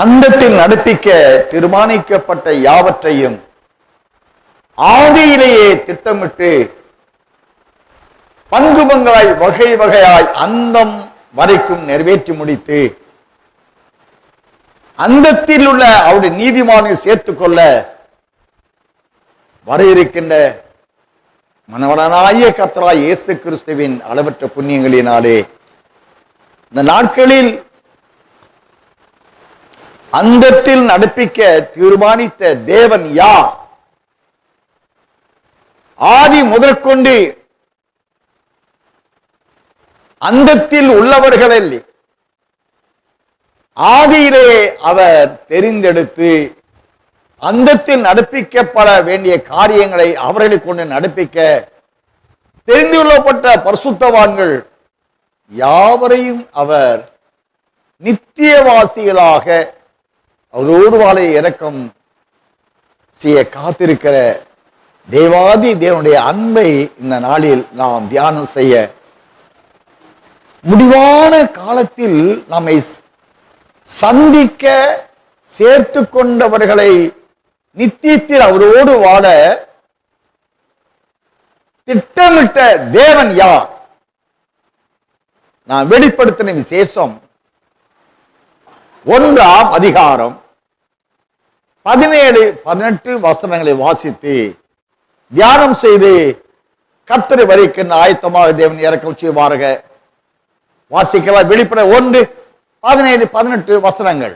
அந்தத்தில் நடப்பிக்க தீர்மானிக்கப்பட்ட யாவற்றையும் ஆதியிலேயே திட்டமிட்டு பங்கு பங்காய் வகை வகையாய் அந்தம் வரைக்கும் நிறைவேற்றி முடித்து அந்தத்தில் உள்ள அவருடைய நீதிமானை சேர்த்துக் கொள்ள வர இருக்கின்ற மனவளனாகிய கர்த்தராகிய இயேசு கிறிஸ்துவின் அளவற்ற புண்ணியங்களினாலே இந்த நாட்களில் அந்தத்தில் நடப்பிக்க தீர்மானித்த தேவன் யார்? ஆதி முதற்கொண்டு அந்தத்தில் உள்ளவர்களில் ஆதியிலே அவர் தெரிந்தெடுத்து அந்தத்தில் நடப்பிக்கப்பட வேண்டிய காரியங்களை அவர்களை கொண்டு நடப்பிக்க தெரிந்து கொள்ளப்பட்ட பரிசுத்தவான்கள் யாவரையும் அவர் நித்தியவாசிகளாக அவரோடு வாழ இரக்கம் செய்ய காத்திருக்கிற தேவாதி தேவனுடைய அன்பை இந்த நாளில் நாம் தியானம் செய்ய முடிவான காலத்தில் நம்மை சந்திக்க சேர்த்து கொண்டவர்களை நித்தியத்தில் அவரோடு வாழ திட்டமிட்ட தேவன் யார்? நான் வெளிப்படுத்தின விசேஷம் 1ஆம் அதிகாரம் 17-18 வசனங்களை வாசித்து தியானம் செய்து கர்த்தரை வரிக்கின்ற ஆயத்தமாக தேவன் இறக்கம் செய்வார்கள். வாசிக்கலாம். வெளிப்பட 1:17-18 வசனங்கள்.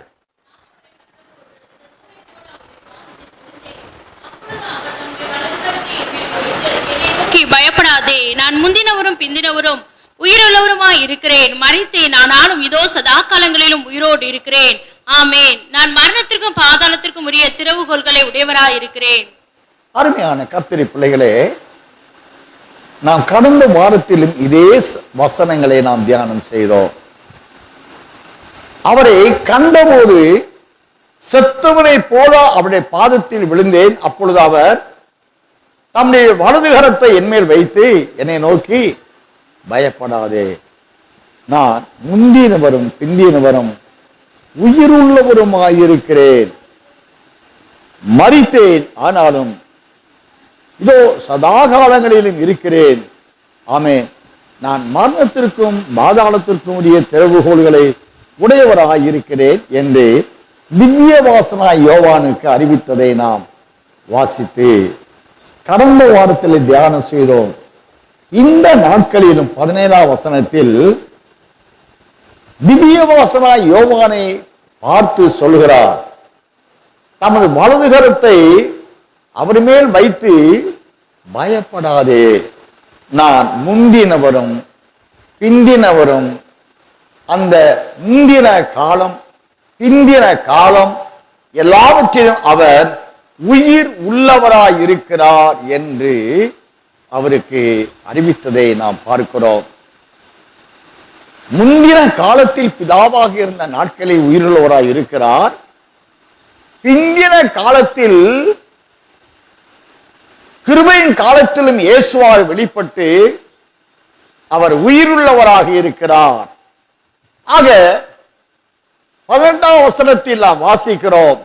பயப்படாதே, நான் முந்தினவரும் பிந்தினவரும் உயிருள்ளவருமாய் இருக்கிறேன். மரித்தேன், ஆனாலும் இதோ சதா காலங்களிலும் உயிரோடு இருக்கிறேன். ஆமேன். நான் மரணத்திற்கும் பாதாளத்திற்கும் உரிய திறவுகோல்களை உடையவராய் இருக்கிறேன். அருமையான கர்த்தருடைய பிள்ளைகளே, நாம் கடந்த வாரத்திலும் இதே வசனங்களை நாம் தியானம் செய்தோம். அவரை கண்டபோது செத்தவனை போல அவருடைய பாதத்தில் விழுந்தேன். அப்பொழுது அவர் தம்முடைய வலது கரத்தை என்மேல் வைத்து என்னை நோக்கி, பயப்படாதே, நான் முந்தினவரும் பிந்தினவரும் உயிருள்ளவருமாயிருக்கிறேன். மரித்தேன், ஆனாலும் இதோ சதா காலங்களிலும் இருக்கிறேன். ஆமே, நான் மரணத்திற்கும் பாதாளத்திற்கும் உரிய திறவுகோல்களை உடையவராயிருக்கிறேன் என்று திவ்ய வாசனாய் யோவானுக்கு அறிவித்ததை நாம் வாசித்து கடந்த வாரத்தில் தியானம் செய்தோம். இந்த நாட்களிலும் 17ஆம் வசனத்தில் திவ்ய வாசனாய் யோவானை பார்த்து சொல்கிறார், தமது வலது கரத்தை அவர் மேல் வைத்து, பயப்படாதே, நான் முந்தினவரும் பிந்தினவரும், அந்த முந்தின காலம் பிந்தின காலம் எல்லாவற்றிலும் அவர் உயிர் உள்ளவராயிருக்கிறார் என்று அவருக்கு அறிவித்ததை நாம் பார்க்கிறோம். முந்தின காலத்தில் பிதாவாக இருந்த நாட்களில் உயிருள்ளவராய் இருக்கிறார். பிந்தின காலத்தில் கிருபையின் காலத்திலும் இயேசுவாய் வெளிப்பட்டு அவர் உயிருள்ளவராக இருக்கிறார். ஆக 18ஆம் வசனத்தில் நாம் வாசிக்கிறோம்,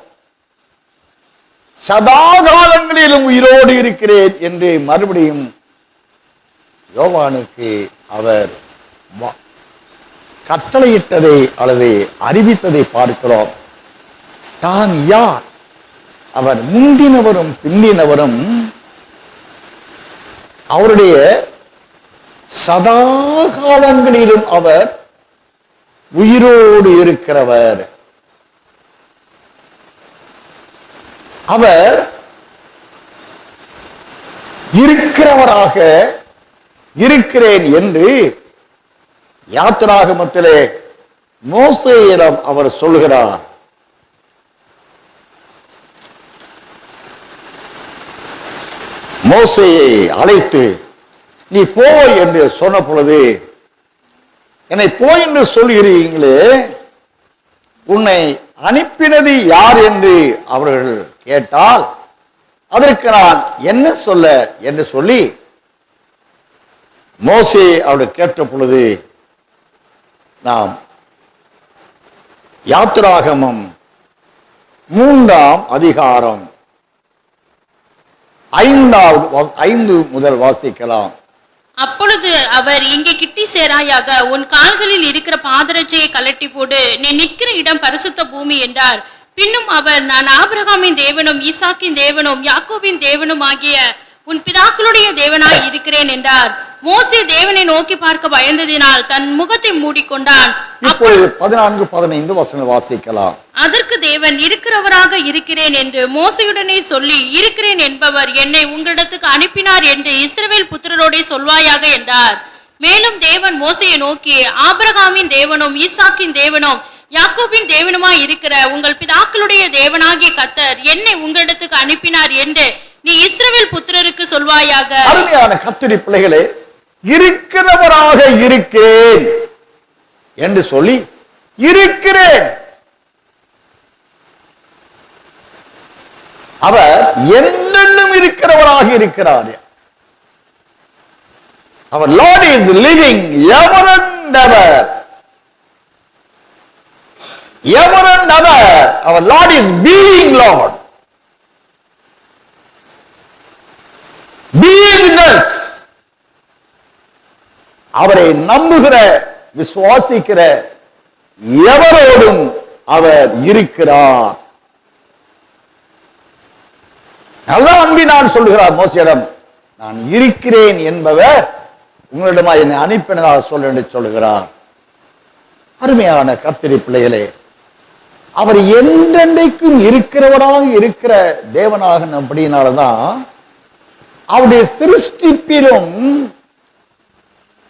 சதா காலங்களிலும் உயிரோடு இருக்கிறேன் என்று மறுபடியும் யோவானுக்கு அவர் கட்டளையிட்டதை அல்லது அறிவித்ததை பார்க்கிறோம். தான் யார்? அவர் முந்தினவரும் பிந்தினவரும், அவருடைய சதா காலங்களிலும் அவர் உயிரோடு இருக்கிறவர். அவர் இருக்கிறவராக இருக்கிறேன் என்று யாத்திராகமத்திலே மோசேயிடம் அவர் சொல்கிறார். மோசேயை அழைத்து நீ போ என்று சொன்ன பொழுது, என்னை போய் என்று சொல்கிறீங்களே, உன்னை அனுப்பினது யார் என்று அவர்கள் கேட்டால் அதற்கு நான் என்ன சொல்ல என்று சொல்லி மோசே அவர்கள் கேட்ட பொழுது, நாம் யாத்திராகமம் 3ஆம் அதிகாரம் 5 முதல் வாசிக்கலாம். அப்பொழுது அவர், இங்கே கிட்டி சேராயாக, உன் கால்களில் இருக்கிற பாதரட்சையை கலட்டி போடு, நீ நிற்கிற இடம் பரிசுத்த பூமி என்றார். பின்னும் அவர், நான் ஆபிரகாமின் தேவனும் ஈசாக்கின் தேவனும் யாக்கோபின் தேவனும் ஆகிய உன் பிதாக்களுடைய தேவனாய் இருக்கிறேன் என்றார். மோசே தேவனை நோக்கி பார்க்க பயந்ததினால் தன் முகத்தை மூடிக்கொண்டான். இப்பொழுது 14, 15 வசனங்கள் வாசிக்கலாம். அதற்கு தேவன், இருக்கிறவராக இருக்கிறேன் என்று மோசையுடனே சொல்லி, இருக்கிறேன் என்பவர் என்னை உங்களிடத்துக்கு அனுப்பினார் என்று இஸ்ரவேல் புத்திரரோடே சொல்வாயாக என்றார். மேலும் தேவன் மோசையை நோக்கி, ஆபிரகாமின் தேவனும் ஈசாக்கின் தேவனும் யாக்கோபின் தேவனுமாய் இருக்கிற உங்கள் பிதாக்களுடைய தேவனாகிய கர்த்தர் என்னை உங்களிடத்துக்கு அனுப்பினார் என்று நீ இஸ்ரவேல் புத்திரருக்கு சொல்வாயாக. அருமையான கர்த்தருடைய பிள்ளைகளே, இருக்கிறவராக இருக்கிறேன் என்று சொல்லி இருக்கிறேன். அவர் என்னென்னும் இருக்கிறவராக இருக்கிறார். அவர் Lord is living ever and ever. Ever and ever. Our Lord is being Lord. Being with us. அவரை நம்புகிற விசுவாசிக்கிற எவரோடும் அவர் இருக்கிறார். நல்ல அன்பினால் சொல்லுகிறார் மோசேயிடம், நான் இருக்கிறேன் என்பவர் உங்களிடமா என்னை அனுப்பினதாக சொல்ல என்று சொல்லுகிறார். அருமையான கர்த்தருடைய பிள்ளைகளே, அவர் என்றென்றைக்கும் இருக்கிறவராக இருக்கிற தேவனாக அப்படினால்தான் அவருடைய சிருஷ்டிப்பிலும்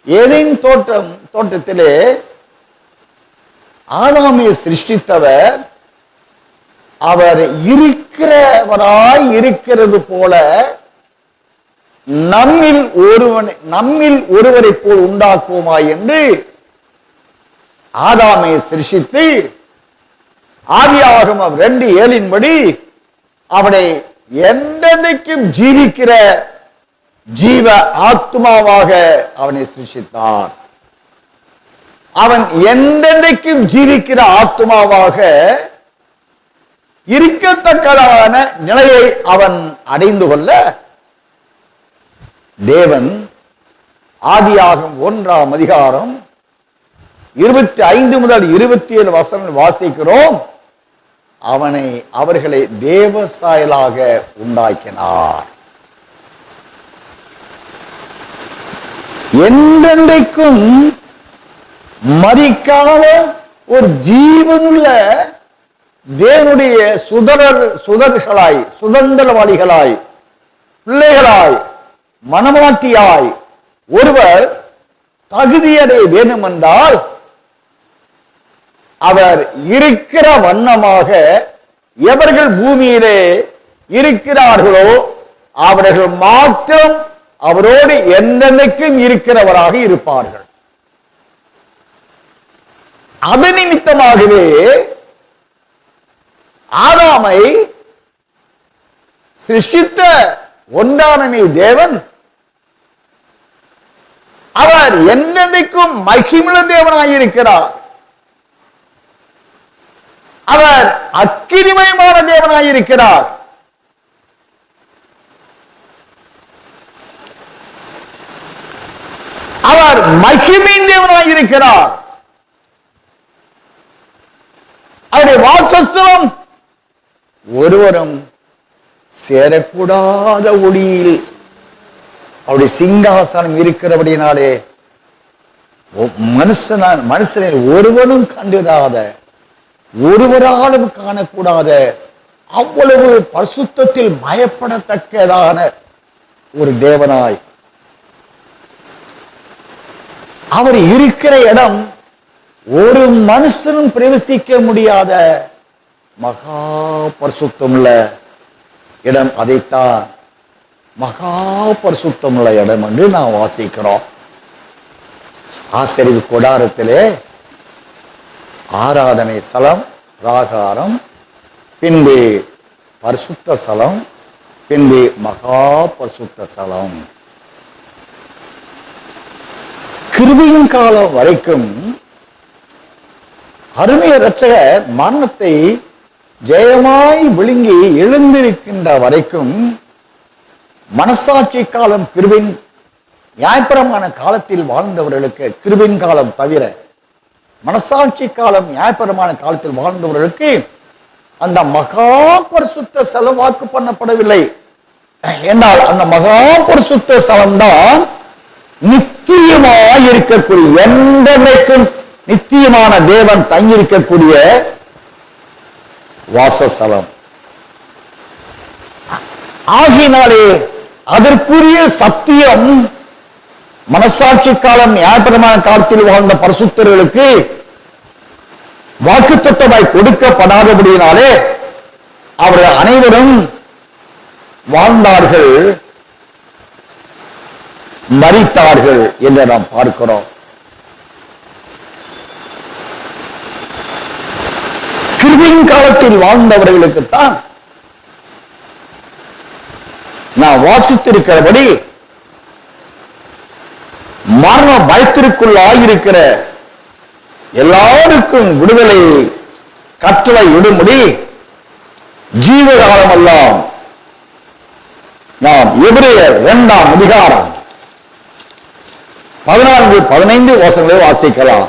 ஏதேன் தோட்டத்திலே ஆதாமை சிருஷ்டித்தவர் அவர் இருக்கிறவராய் இருக்கிறது போல நம்மில் ஒருவரை போல் உண்டாக்குவோமா என்று ஆதாமை சிருஷ்டித்து ஆதியாகமம் 2:7 அவனை என்றென்றைக்கும் ஜீவிக்கிற ஜீவ ஆத்மாவாக அவனை சிருஷ்டித்தார். அவன் என்றென்றைக்கும் ஜீவிக்கிற ஆத்மாவாக இருக்கத்தக்கதான நிலையை அவன் அடைந்து கொள்ள தேவன் ஆதியாகமம் 1ஆம் அதிகாரம் 25 முதல் 27 வசனம் வாசிக்கிறோம். அவர்களை தேவ சாயலாக உண்டாக்கினார். என்றென்றைக்கும் மரிக்காத ஒரு ஜீவனுள்ள தேவனுடைய சுதந்திரவாளிகளாய் பிள்ளைகளாய் மனமாட்டியாய் ஒருவர் தகுதியடைய வேண்டும் என்றால் அவர் இருக்கிற வண்ணமாக எவர்கள் பூமியிலே இருக்கிறார்களோ அவர்கள் மாத்திரம் அவரோடு என்னென்னைக்கும் இருக்கிறவராக இருப்பார்கள். அது நிமித்தமாகவே ஆதாமை சிருஷ்டித்த ஒன்றானமே தேவன் அவர் என்னென்னைக்கும் மகிமுள்ள தேவனாயிருக்கிறார். அவர் அக்கினிமயமான தேவனாயிருக்கிறார். அவர் மகிமையின் தேவனாயிருக்கிறார். அவருடைய வாசஸ்தலம் ஒருவரும் சேரக்கூடாத ஒளியில் அவருடைய சிங்காசனம் இருக்கிறபடினாலே மனுஷனை ஒருவனும் கண்டிராத ஒருவராலும் காணக்கூடாத அவ்வளவு பரிசுத்தத்தில் பயப்படத்தக்கதான ஒரு தேவனாய் அவர் இருக்கிற இடம் ஒரு மனுஷனும் பிரவேசிக்க முடியாத மகா பரிசுத்தமுள்ள இடம். அதைத்தான் மகா பரிசுத்தமுள்ள இடம் என்று நாம் வாசிக்கிறோம். ஆசரிப்பு கூடாரத்திலே ஆராதனை ஸ்தலம், ராகாரம், பின்பு பரிசுத்த ஸ்தலம், பின்பு மகா பரிசுத்த ஸ்தலம். கிருபையின் காலம் வரைக்கும் அருமைய இரட்சகர் மரணத்தை ஜெயமாய் விழுங்கி எழுந்திருக்கின்ற வரைக்கும் மனசாட்சி காலம் கிருபின் நியாயப்பிரமான காலத்தில் வாழ்ந்தவர்களுக்கு, கிருபின் காலம் தவிர மனசாட்சி காலம் நியாயப்பிரமான காலத்தில் வாழ்ந்தவர்களுக்கு அந்த மகா பரிசுத்த செலவாக்கு பண்ணப்படவில்லை என்றால் அந்த மகா பரிசுத்த ஸ்தலம்தான் நித்தியமாய் இருக்கக்கூடிய, என்றைக்கும் நித்தியமான தேவன் தங்கியிருக்கக்கூடிய வாசஸ்தலம். ஆகினாலே அதற்குரிய சத்தியம் மனசாட்சி காலம் நியாயப்பிரமான காலத்தில் வாழ்ந்த பரிசுத்தர்களுக்கு வாக்குத்தத்தமாய் கொடுக்கப்படாதபடியினாலே அவர்கள் அனைவரும் வாழ்ந்தார்கள், மரித்தார்கள் என்று நாம் பார்க்கிறோம். கிருபின் காலத்தில் வாழ்ந்தவர்களுக்குத்தான் நான் வாசித்திருக்கிறபடி மரண பயத்திற்குள்ளாயிருக்கிற எல்லாருக்கும் விடுதலை கட்டளை விடும்படி ஜீவகாலம் எல்லாம் நாம் எபிரேயர் 2ஆம் அதிகாரம் 14-15 வசனங்களை வாசிக்கலாம்.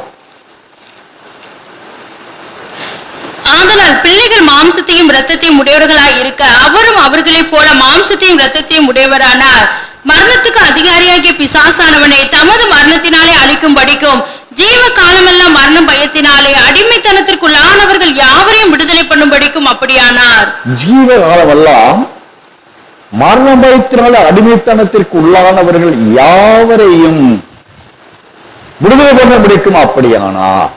ஆதலால் பிள்ளைகள் மாம்சத்தையும் இரத்தத்தையும் உடையவர்களாய் இருக்க அவரும் அவர்களைப் போல மாம்சத்தையும் இரத்தத்தையும் உடையவரானார். மரணத்துக்கு அதிகாரியாகிய பிசாசானவனை தமது மரணத்தினாலே அழிக்கும் படிக்கும் ஜீவ காலமெல்லாம் மரண பயத்தினாலே அடிமைத்தனத்திற்குள்ளானவர்கள் யாவரையும் விடுதலை பண்ணும் படிக்கும் அப்படியானார். ஜீவ காலமெல்லாம் மரண பயத்தினால அடிமைத்தனத்திற்கு உள்ளானவர்கள் யாவரையும் விடுதலை பண்ண முடிக்கும் அப்படியானார்.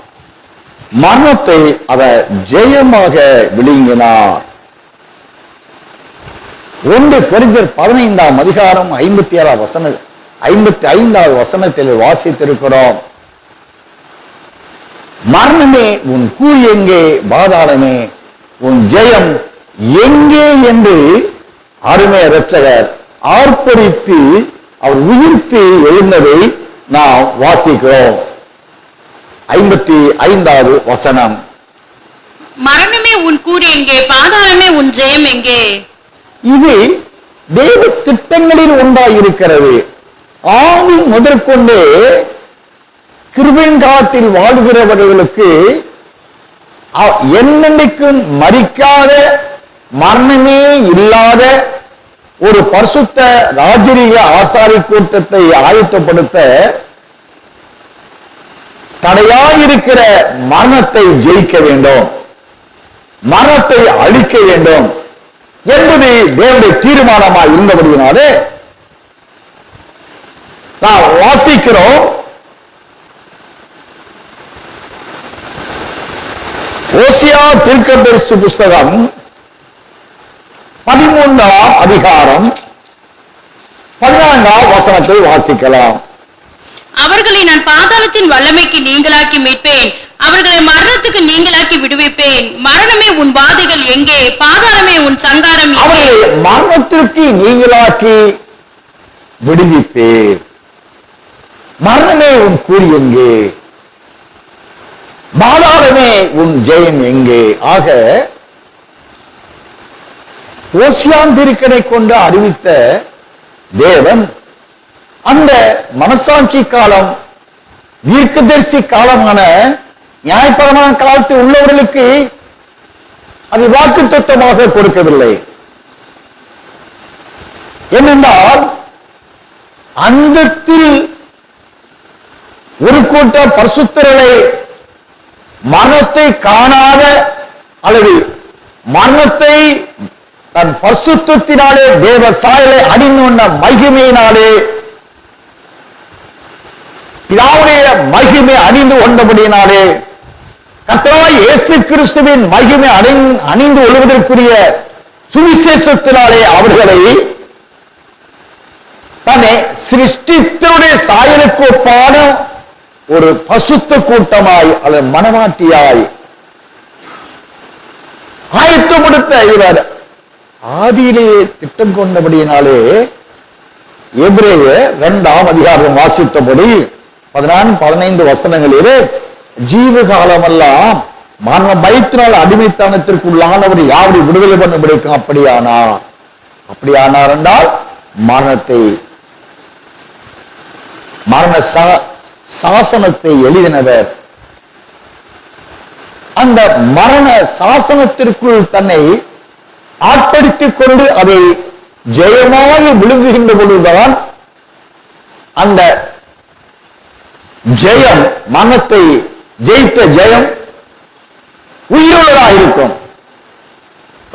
மரணத்தை அவர் ஜெயமாக விழுங்கினார். 1 கொரிந்தியர் 15ஆம் அதிகாரம் 55வது வசனத்தில் வாசித்திருக்கிறோம். மரணமே உன் கூலி எங்கே, பாதாளமே உன் ஜெயம் எங்கே என்று அருமை இரட்சகர் ஆர்ப்பரித்து அவர் உயிர்த்து எழுந்ததை நாம் வாசிக்கிறோம். 55வது வசனம். மரணமே உன் கூலி எங்கே, பாதாளமே உன் ஜெயம் எங்கே. இது தேவ திட்டங்களில் ஒன்றாயிருக்கிறது. ஆதி முதற்கொண்டே கிருபையின் காலத்தில் வாழ்கிறவர்களுக்கு என்னென்னைக்கும் மரிக்காத, மரணமே இல்லாத ஒரு பரிசுத்த ராஜரீக ஆசாரி கூட்டத்தை ஆயத்தப்படுத்த தடையாயிருக்கிற மரணத்தை ஜெயிக்க வேண்டும், மரணத்தை அழிக்க வேண்டும் என்பது தேவனுடைய தீர்மானமாக இருந்தபடியினாலே நாம் வாசிக்கிறோம். ஓசியா தீர்க்கதரிசி புஸ்தகம் 13ஆம் அதிகாரம் 14ஆம் வசனத்தை வாசிக்கலாம். அவர்களை நான் பாதாளத்தின் வல்லமைக்கு நீங்களாக்கி மீட்பேன், அவர்களை மரணத்துக்கு நீங்களாக்கி விடுவிப்பேன். மரணமே உன் வாதைகள் எங்கே, பாதாளமே உன் சங்காரம் எங்கே. அவர்களை மரணத்திற்கு நீங்களாக்கி விடுவிப்பேன். மரணமே உன் கூலி எங்கே, பாதாளமே உன் ஜெயம் எங்கே. ஆக ஓசியான் திருக்கனை கொண்டு அறிவித்த தேவன் அந்த மனசாட்சி காலம், தீர்க்கதரிசி காலமான நியாயப்பிரமாண காலத்தில் உள்ளவர்களுக்கு அது வாக்குத்தத்தமாக கொடுக்கவில்லை. ஏனென்றால் அந்தத்தில் ஒரு கூட்ட பரிசுத்தர்களை மரணத்தை காணாத அல்லது மரணத்தை தன் பரிசுத்தத்தினாலே தேவ சாயலை அணிந்துள்ள மகிமையினாலே பிதாவுடைய மகிமை அணிந்து கொண்டபடியினாலே கர்த்தராகிய இயேசு கிறிஸ்துவின் மகிமை அணிந்து கொள்வதற்குரிய சுவிசேஷத்தினாலே அவர்களை தன்னை சிருஷ்டித்தருடைய சாயலுக்கு ஒப்பான ஒரு பசுத்த கூட்டமாய் அல்லது மனவாட்டியாய் ஆயத்தப்படுத்த இவர் ஆதியிலே திட்டம் கொண்டபடியினாலே எபிரேயர் 2ஆம் அதிகாரம் வாசித்தபடி 14-15 வசனங்களிலே ஜீவகாலமெல்லாம் மரண பயத்தினால் அடிமைத்தனத்திற்கு உள்ளானவர் யாவரை விடுதலை பண்ண முடிக்கும். அப்படியானார் என்றால் மரண சாசனத்தை எழுதினவர் அந்த மரண சாசனத்திற்குள் தன்னை ஆட்படுத்திக் கொண்டு அதை ஜெயமாக விழுங்குகின்ற பொழுதுதான் அந்த ஜெயம், மரணத்தை ஜெயித்த ஜெயம் உயிருள்ளதா இருக்கும்.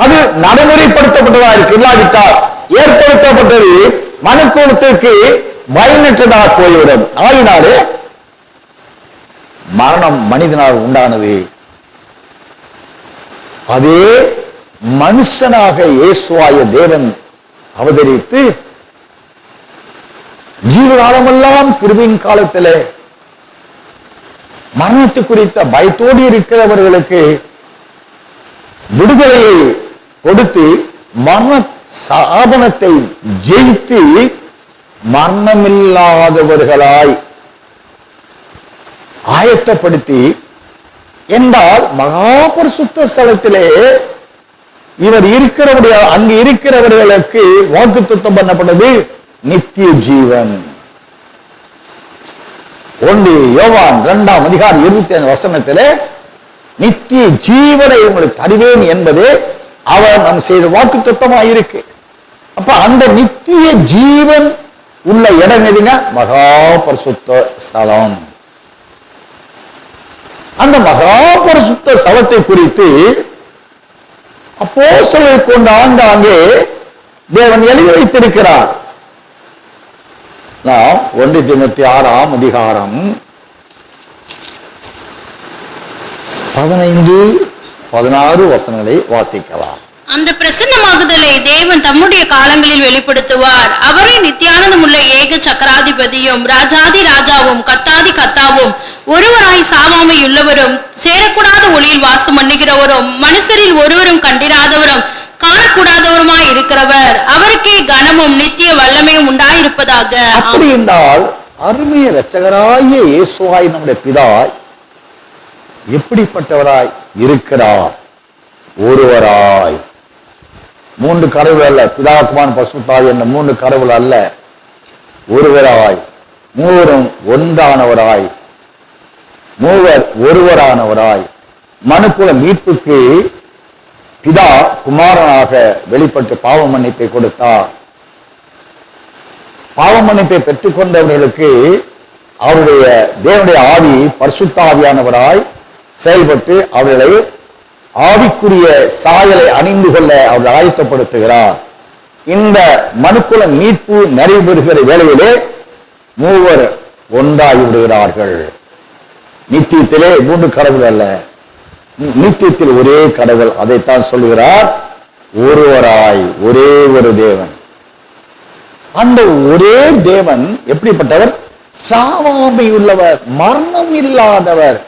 அது நடைமுறைப்படுத்தப்பட்டதா இருக்கு. இல்லாவிட்டால் ஏற்படுத்தப்பட்டது மனுக்குலத்திற்கு பயனற்றதாக போய்விடும். ஆகினாலே மரணம் மனிதனால் உண்டானது. அதே மனுஷனாக இயேசுவாய தேவன் அவதரித்து ஜீவகாலமெல்லாம் கிருபையின் காலத்திலே மரணத்தை குறித்த பயத்தோடு இருக்கிறவர்களுக்கு விடுதலையை கொடுத்து மரண சாதனத்தை ஜெயித்து மரணமில்லாதவர்களாய் ஆயத்தப்படுத்தி என்றால் மகாபரிசுத்த ஸ்தலத்திலே இவர் அங்கு இருக்கிறவர்களுக்கு வாக்குத்தத்தம் பண்ணப்பட்டது நித்திய ஜீவன். 1 யோவான் 2ஆம் அதிகாரம் 25 நித்திய ஜீவனை உங்களுக்கு தருவேன் என்பது அவர் நம் செய்த வாக்குத்தத்தமாக இருக்கு. அப்ப அந்த நித்திய ஜீவன் உள்ள இடம் எதுங்க? மகாபரிசுத்த ஸ்தலம். அந்த மகாபரிசுத்த ஸ்தலத்தை குறித்து அப்போஸ்தலர் கொண்ட ஆங்காங்கே தேவன் எழுதி வைத்திருக்கிறார். நாம் 1 தீமோத்தேயு 6ஆம் அதிகாரம் 15-16 வசனங்களை வாசிக்கலாம். அந்த பிரசன்னமாகுதலை தேவன் தம்முடைய காலங்களில் வெளிப்படுத்துவார். அவரே நித்தியானந்தம் உள்ள ஏக சக்கராதிபதியும் ராஜாதி ராஜாவும் கத்தாதி கத்தாவும் ஒருவராய் சாவாமை உள்ளவரும் சேரக்கூடாத ஒளியில் வாசம் பண்ணுகிறவரும் மனுஷரில் ஒருவரும் கண்டிராதவரும் காணக்கூடாதவருமாய் இருக்கிறவர். அவருக்கே கனமும் நித்திய வல்லமையும் உண்டாயிருப்பதாக. அப்படி என்றால் அருமைய இரட்சகராகிய இயேசுவாய் நம்முடைய பிதா எப்படிப்பட்டவராய் இருக்கிறார்? ஒருவராய், 3 கடவுள் அல்ல, பிதா குமாரன் பரிசுத்தாவி என்ற 3 கடவுள் அல்ல, ஒருவராய், மூவரும் ஒன்றானவராய், மூவர் ஒருவரானவராய் மனுக்குல மீட்புக்கு பிதா குமாரனாக வெளிப்பட்டு பாவ மன்னிப்பை கொடுத்தார். பாவ மன்னிப்பை பெற்றுக்கொண்டவர்களுக்கு அவருடைய தேவனுடைய ஆவி பரிசுத்தாவியானவராய் செயல்பட்டு அவர்களை ஆவிக்குரிய சாயலை அணிந்து கொள்ள அவர்கள் ஆயத்தப்படுத்துகிறார். இந்த மனுக்குல மீட்பு நிறைவு பெறுகிற வேளையிலே மூவர் ஒன்றாகி விடுகிறார்கள். நித்தியத்திலே 3 கடவுள் அல்ல, நித்தியத்தில் ஒரே கடவுள். அதைத்தான் சொல்லுகிறார், ஒருவராய் ஒரே ஒரு தேவன். அந்த ஒரே தேவன் எப்படிப்பட்டவர்? சாவாமை உள்ளவர், மரணம் இல்லாதவர்.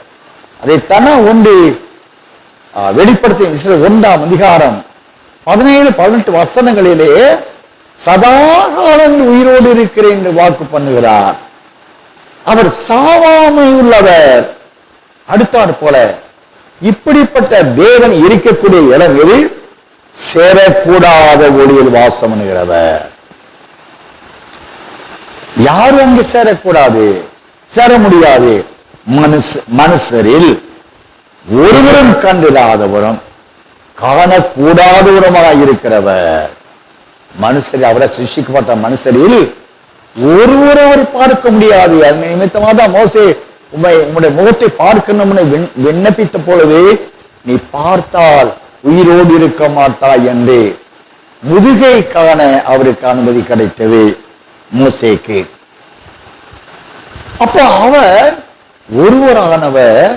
அதைத்தான ஒன்று வெளிப்படுத்திய 1ஆம் அதிகாரம் 17-18 வசனங்களிலே சதா காலங்கள் உயிரோடு இருக்கிறேன் என்று வாக்கு பண்ணுகிறார். அவர் சாவாமை உள்ளவர். அடுத்தாற் போல இப்படிப்பட்ட தேவன் இருக்கக்கூடிய இடம் எது? சேரக்கூடாத ஒளியில் வாசம் பண்ணுகிறவர். யாரும் அங்கு சேரக்கூடாது, சேர முடியாது. மனுஷரில் ஒருவரும் கண்டிராதவரும் காணக்கூடாதவருமாக இருக்கிறவர். மனுஷர், அவரை சிருஷ்டிக்கப்பட்ட மனுஷரில் ஒருவரை அவர் பார்க்க முடியாது. அதன் நிமித்தமாக தான் மோசே உம்முடைய முகத்தை பார்க்கணும்னு விண்ணப்பித்த பொழுது நீ பார்த்தால் உயிரோடு இருக்க மாட்டாய் என்று முதுகை காண அவருக்கு அனுமதி கிடைத்தது மோசேக்கு. அப்ப அவர் ஒருவரானவர்,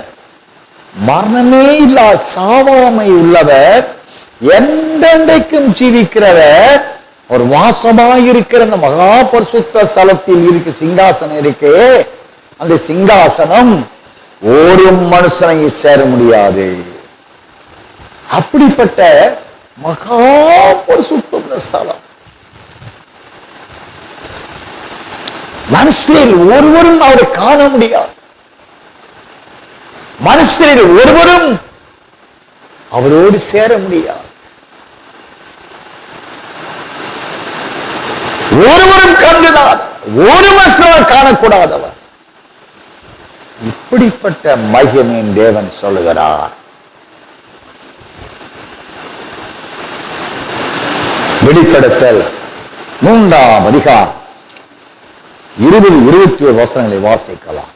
மரணமே இல்லா சாவாமை உள்ளவர், என்றென்றைக்கும் ஜீவிக்கிறவர். ஒரு வாசமாயிருக்கிற அந்த மகா பரிசுத்த ஸ்தலத்தில் இருக்கு சிங்காசனம் இருக்கு. அந்த சிங்காசனம் ஒரு மனுஷனை சேர முடியாது. அப்படிப்பட்ட மகா பரிசுத்த ஸ்தலம். மனுஷரில் ஒருவரும் அவரை காண முடியாது. மனுஷரில் ஒருவரும் அவரோடு சேர முடியாது. ஒருவரும் கண்டுடாத, ஒரு மனுஷனால் காணக்கூடாதவர். இப்படிப்பட்ட மகிமையின் தேவன் சொல்லுகிறார். வெளிப்படுத்தல் 3ஆம் அதிகாரம் 20-21 வசனங்களை வாசிக்கலாம்.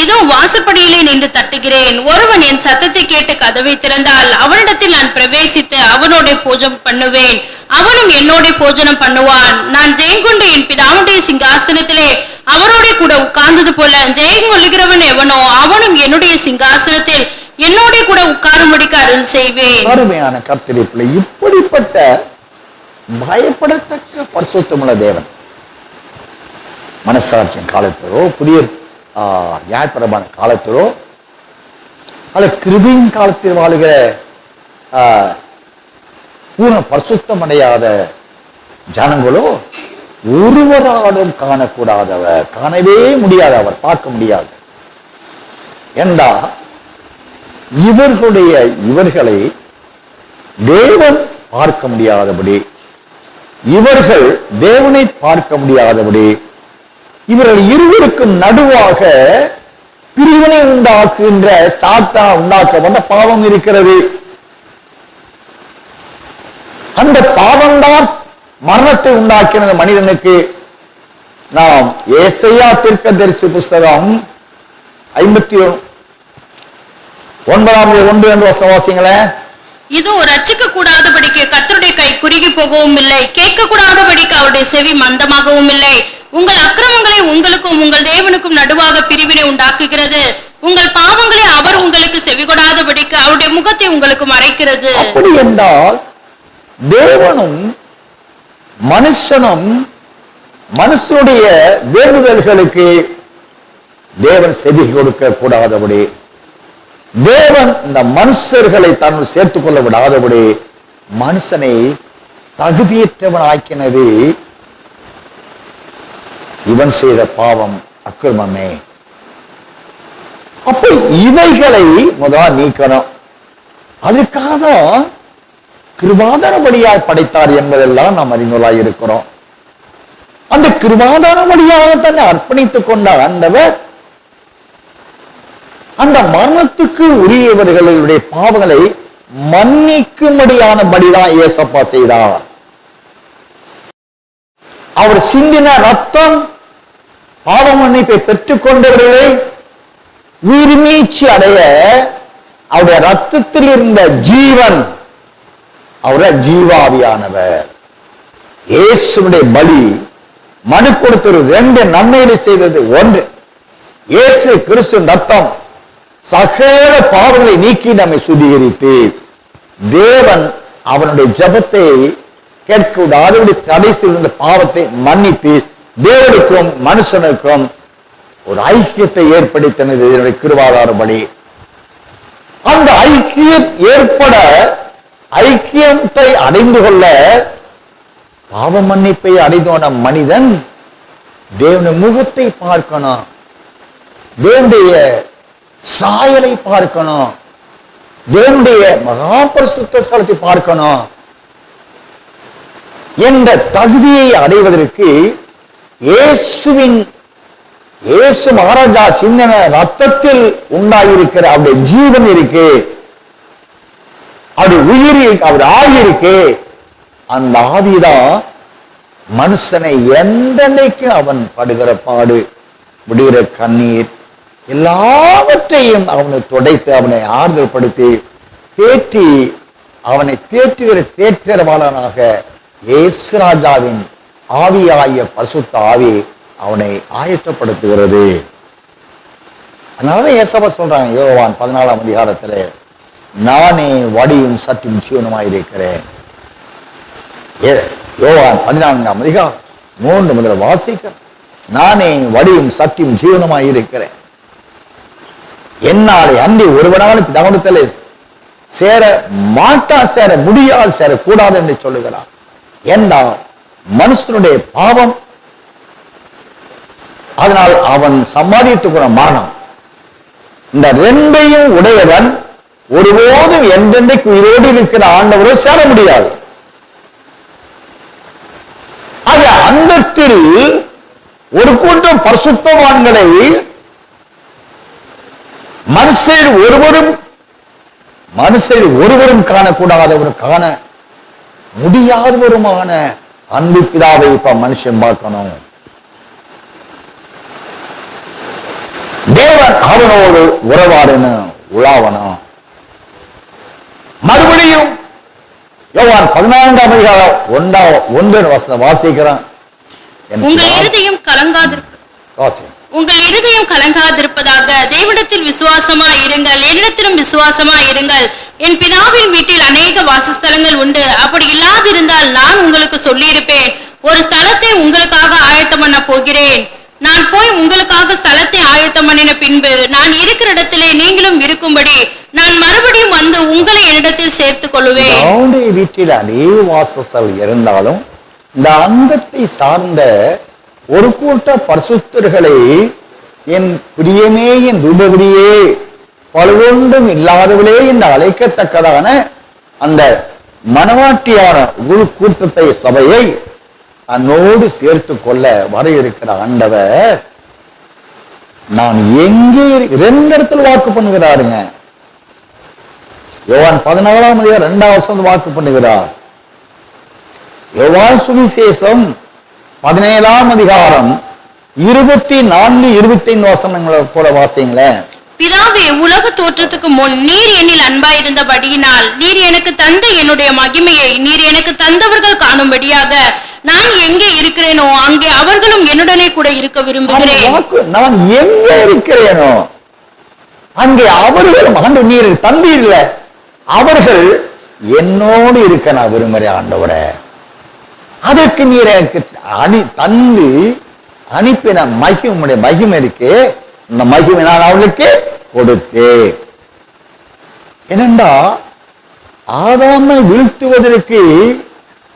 இதோ வாசற்படியிலே நின்று தட்டுகிறேன். ஒருவன் என் சத்தத்தை கேட்டு கதவை திறந்தால் அவனிடத்தில் நான் பிரவேசித்து அவனோட பூஜனம் பண்ணுவேன், அவனும் என்னோட பூஜனம் பண்ணுவான். நான் ஜெயங்கொண்டு என் பிதாவுடைய சிங்காசனத்திலே அவரோட கூட உட்கார்ந்தது போல ஜெயங்கொள்ளுகிறவன் எவனோ அவனும் என்னுடைய சிங்காசனத்தில் என்னோட கூட உட்காரும்படிக்கு அருள் செய்வேன். அருமையான கர்த்தருடைய பிள்ளை, இப்படிப்பட்ட பயப்படத்தக்க பரிசுத்தமுள்ள தேவன் மனசாட்சியின் காலத்திலோ புதிய நியாயப்பிரமாண காலத்திலோ அல்ல கிருபையின் காலத்தில் வாழுகிற பூர்ண பரிசுத்தம் அடையாத ஜனங்களோ ஒருவராலும் காணக்கூடாதவர், காணவே முடியாதவர், பார்க்க முடியாது என்றா இவர்களை தேவன் பார்க்க முடியாதபடி, இவர்கள் தேவனை பார்க்க முடியாதபடி இவர்கள் இருவருக்கும் நடுவாக பிரிவினை உண்டாக்குகின்ற சாத்தான் உண்டாக்கப்பட்ட பாவம் இருக்கிறது. அந்த பாவம்தான் மரணத்தை உண்டாக்கினது மனிதனுக்கு. நாம் ஏசாயா தீர்க்கதரிசி புஸ்தகம் 59:1 என்று வாசிங்களேன். இதோ ரட்சிக்க கூடாதபடிக்கு கர்த்தருடைய கை குறுகி போகவும் இல்லை, கேட்க கூடாதபடிக்கு அவருடைய செவி மந்தமாகவும் இல்லை. உங்கள் அக்கிரமங்களை உங்களுக்கும் உங்கள் தேவனுக்கும் நடுவாக பிரிவினை உண்டாக்குகிறது. உங்கள் பாவங்களை அவர் உங்களுக்கு செவிகொடாதபடிக்கு அவருடைய முகத்தை உங்களுக்கு மறைக்கிறது. அப்படி என்றால் தேவனும் மனுஷனும் மனுஷனுடைய வேண்டுதல்களுக்கு தேவன் செவி கொடுக்க கூடாதபடி, தேவன் இந்த மனுஷர்களை தன்னுள் சேர்த்துக் கொள்ள விடாதபடி மனுஷனை தகுதியற்றவன் ஆக்கினது இவன் செய்த பாவம், அக்கிரமமே. அப்போ இவைகளை முதல் நீக்கணும். அதுக்காக கிருபாதார வழியாய் படைத்தார் என்பதெல்லாம் நாம் அறிந்தவர்களாய் இருக்கிறோம். அந்த கிருபாதார வழியாக தன்னை அர்ப்பணித்துக் கொண்ட ஆண்டவர் அந்த மரணத்துக்கு உரியவர்களுடைய பாவங்களை மன்னிக்கும்படியானபடிதான் இயேசப்பா செய்தார். அவர் சிந்தின ரத்தம் பாவ மன்னிப்பை பெற்றுக் கொண்டவர்களை உயிர்மீட்சி அடைய அவருடைய ரத்தத்தில் இருந்த ஜீவன், அவருடைய ஜீவாவியானவர். இயேசுடைய பலி மனு கொடுத்த 2 நன்மைகளை செய்தது. 1, இயேசு கிறிஸ்து ரத்தம் சகல பாவங்களை நீக்கி நம்மை சுத்திகரித்து தேவன் அவனுடைய ஜெபத்தை கேட்க தடை செய்த பாவத்தை மன்னித்து தேவனுக்கும் மனுஷனுக்கும் ஒரு ஐக்கியத்தை ஏற்படுத்தினது இதனுடைய கிருபாதாரப்படி. அந்த ஐக்கியம் ஏற்பட, ஐக்கியத்தை அடைந்து கொள்ள, பாவ மன்னிப்பை அடைந்தோன மனிதன் தேவனுடைய முகத்தை பார்க்கணும், தேவனுடைய சாயலை பார்க்கணும், தேவனுடைய மகா பரிசுத்த ஸ்தலத்தை பார்க்கணும் என்ற தகுதியை அடைவதற்கு இயேசு மகாராஜா சிந்தன ரத்தத்தில் உண்டாயிருக்கிற அவருடைய ஜீவன் இருக்கு, அவருடைய உயிர் இருக்கு, அவருடைய ஆவி இருக்கு. அந்த ஆவிதான் மனுஷனை எந்தனைக்கு அவன் படுகிற பாடு, விடுகிற கண்ணீர் எல்லாவற்றையும் அவனை துடைத்து அவனை ஆறுதல் படுத்தி தேற்றி அவனை தேற்றுகிற தேற்றரவாளனாக இயேசு ராஜாவின் ஆவியாகிய பரிசுத்த ஆவி அவனை ஆயத்தப்படுத்துகிறது. அதனால இயேசப்பா சொல்றாங்க யோவான் 14ஆம் அதிகாரத்துல, நானே வடியும் சத்தியும் ஜீவனுமாயிருக்கிறேன். யோவான் 14ஆம் அதிகாரம் 3 முதல் வாசிக்க, நானே வடியும் சத்தியும் ஜீவனுமாயிருக்கிறேன், என்னாலே அன்றி ஒருவனாலும் பிதாவிடத்திலே சேர மாட்டா, சேர முடியாது, சேரக்கூடாது என்று சொல்லுகிறார். என்றால் மனுஷனுடைய பாவம், அதனால் அவன் சம்பாதித்துக் கொண்ட மரணம், இந்த 2ஐயும் உடையவன் ஒருபோதும் என்றென்றைக்கு உயிரோடு இருக்கிற ஆண்டவரோ சேர முடியாது. ஆக அந்தத்தில் ஒரு கூட்டம் பரிசுத்தவான்களை மனுஷர் ஒருவரும் காணக்கூடாதவரும் காண முடியாதவருமான அன்பு பிதாவை இப்ப மனுஷன் பார்க்கணும். தேவன் அவனோடு உறவாடணும், உலாவணும். மறுபடியும் யோவான் 14ஆம் அதிகாரம் 1 வசனம் வாசிக்கிறான். உங்கள் இருதயம் கலங்காதிருப்பதாக தேவனிடத்தில் விசுவாசமாய் இருங்கள், என்னிடத்திலும் விசுவாசமாய் இருங்கள். என் பிதாவின் வீட்டில் அநேக வாசஸ்தலங்கள் உண்டு. அப்படி இல்லாதிருந்தால் நான் உங்களுக்கு சொல்லியிருப்பேன். ஒரு ஸ்தலத்தை உங்களுக்காக ஆயத்தம் பண்ண போகிறேன். நான் போய் உங்களுக்காக ஸ்தலத்தை ஆயத்தம் பண்ணின பின்பு நான் இருக்கிற இடத்திலே நீங்களும் இருக்கும்படி நான் மறுபடியும் வந்து உங்களை என்னிடத்தில் சேர்த்துக் கொள்ளுவேன். வீட்டில் அநேக வாசஸ்தலம் இருந்தாலும் இந்த அங்கத்தை சார்ந்த ஒரு கூட்ட பரிசுத்தர்களை என் பிரியமே, என் தூபவதியே, பழுதொன்றும் இல்லாதவளே என்று அழைக்கத்தக்கதான அந்த மனவாட்டியான ஒரு கூட்டத்தை, சபையை தன்னோடு சேர்த்து கொள்ள வர இருக்கிற ஆண்டவர் நான் எங்கே 2 இடத்துல வாக்கு பண்ணுகிறாருங்க. யோவான் 14ஆம் அதிகாரம் 2ஆம் வசனம் வாக்கு பண்ணுகிறார். யோவான் சுவிசேஷம் 17ஆம் அதிகாரம் 24, 25 வசனங்களை கூட வாசிங்களேன். பிதாவே, உலக தோற்றத்துக்கு முன் நீர் என்னில் அன்பாயிருந்தபடியினால் நீர் எனக்கு தந்த என்னுடைய மகிமையை நீர் எனக்கு தந்தவர்கள் காணும்படியாக நான் எங்கே இருக்கிறேனோ அங்கே அவர்களும் என்னுடனே கூட இருக்க விரும்புகிறேன். நான் எங்கே இருக்கிறேனோ அங்கே அவர்களும், ஆண்டு நீர் தந்தீர்ல, அவர்கள் என்னோடு இருக்க நான் விரும்புகிறேன் ஆண்டவரே. அதற்கு நீர் எனக்கு தந்து அனுப்பின மகிமுடைய மகிமை இருக்கு, இந்த மகிமை நான் அவளுக்கு கொடுத்தேன். ஏனென்றா ஆதாமை வீழ்த்துவதற்கு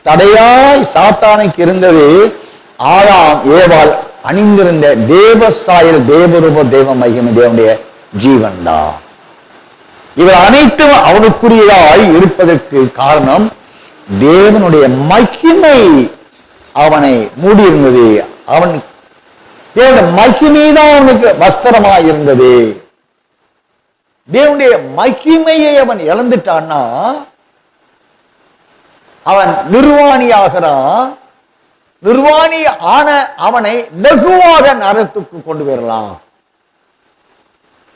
தடையாய் சாத்தானுக்கு இருந்தது ஆதாம் ஏவாள் அணிந்திருந்த தேவ சாயல், தேவரூப, தேவ மகிமை, தேவனுடைய ஜீவன்டா. இவர் அனைத்தும் அவனுக்குரியதாய் இருப்பதற்கு காரணம் தேவனுடைய மகிமை அவனை மூடியிருந்தது. அவன் தேவனுடைய மகிமைதான் அவனுக்கு வஸ்திரமாய் இருந்தது. தேவனுடைய மகிமையை அவன் இழந்துட்டான்னா அவன் நிர்வாணியாகிறான். நிர்வாணி ஆன அவனை லகுவாக நரகத்துக்கு கொண்டு வரலாம்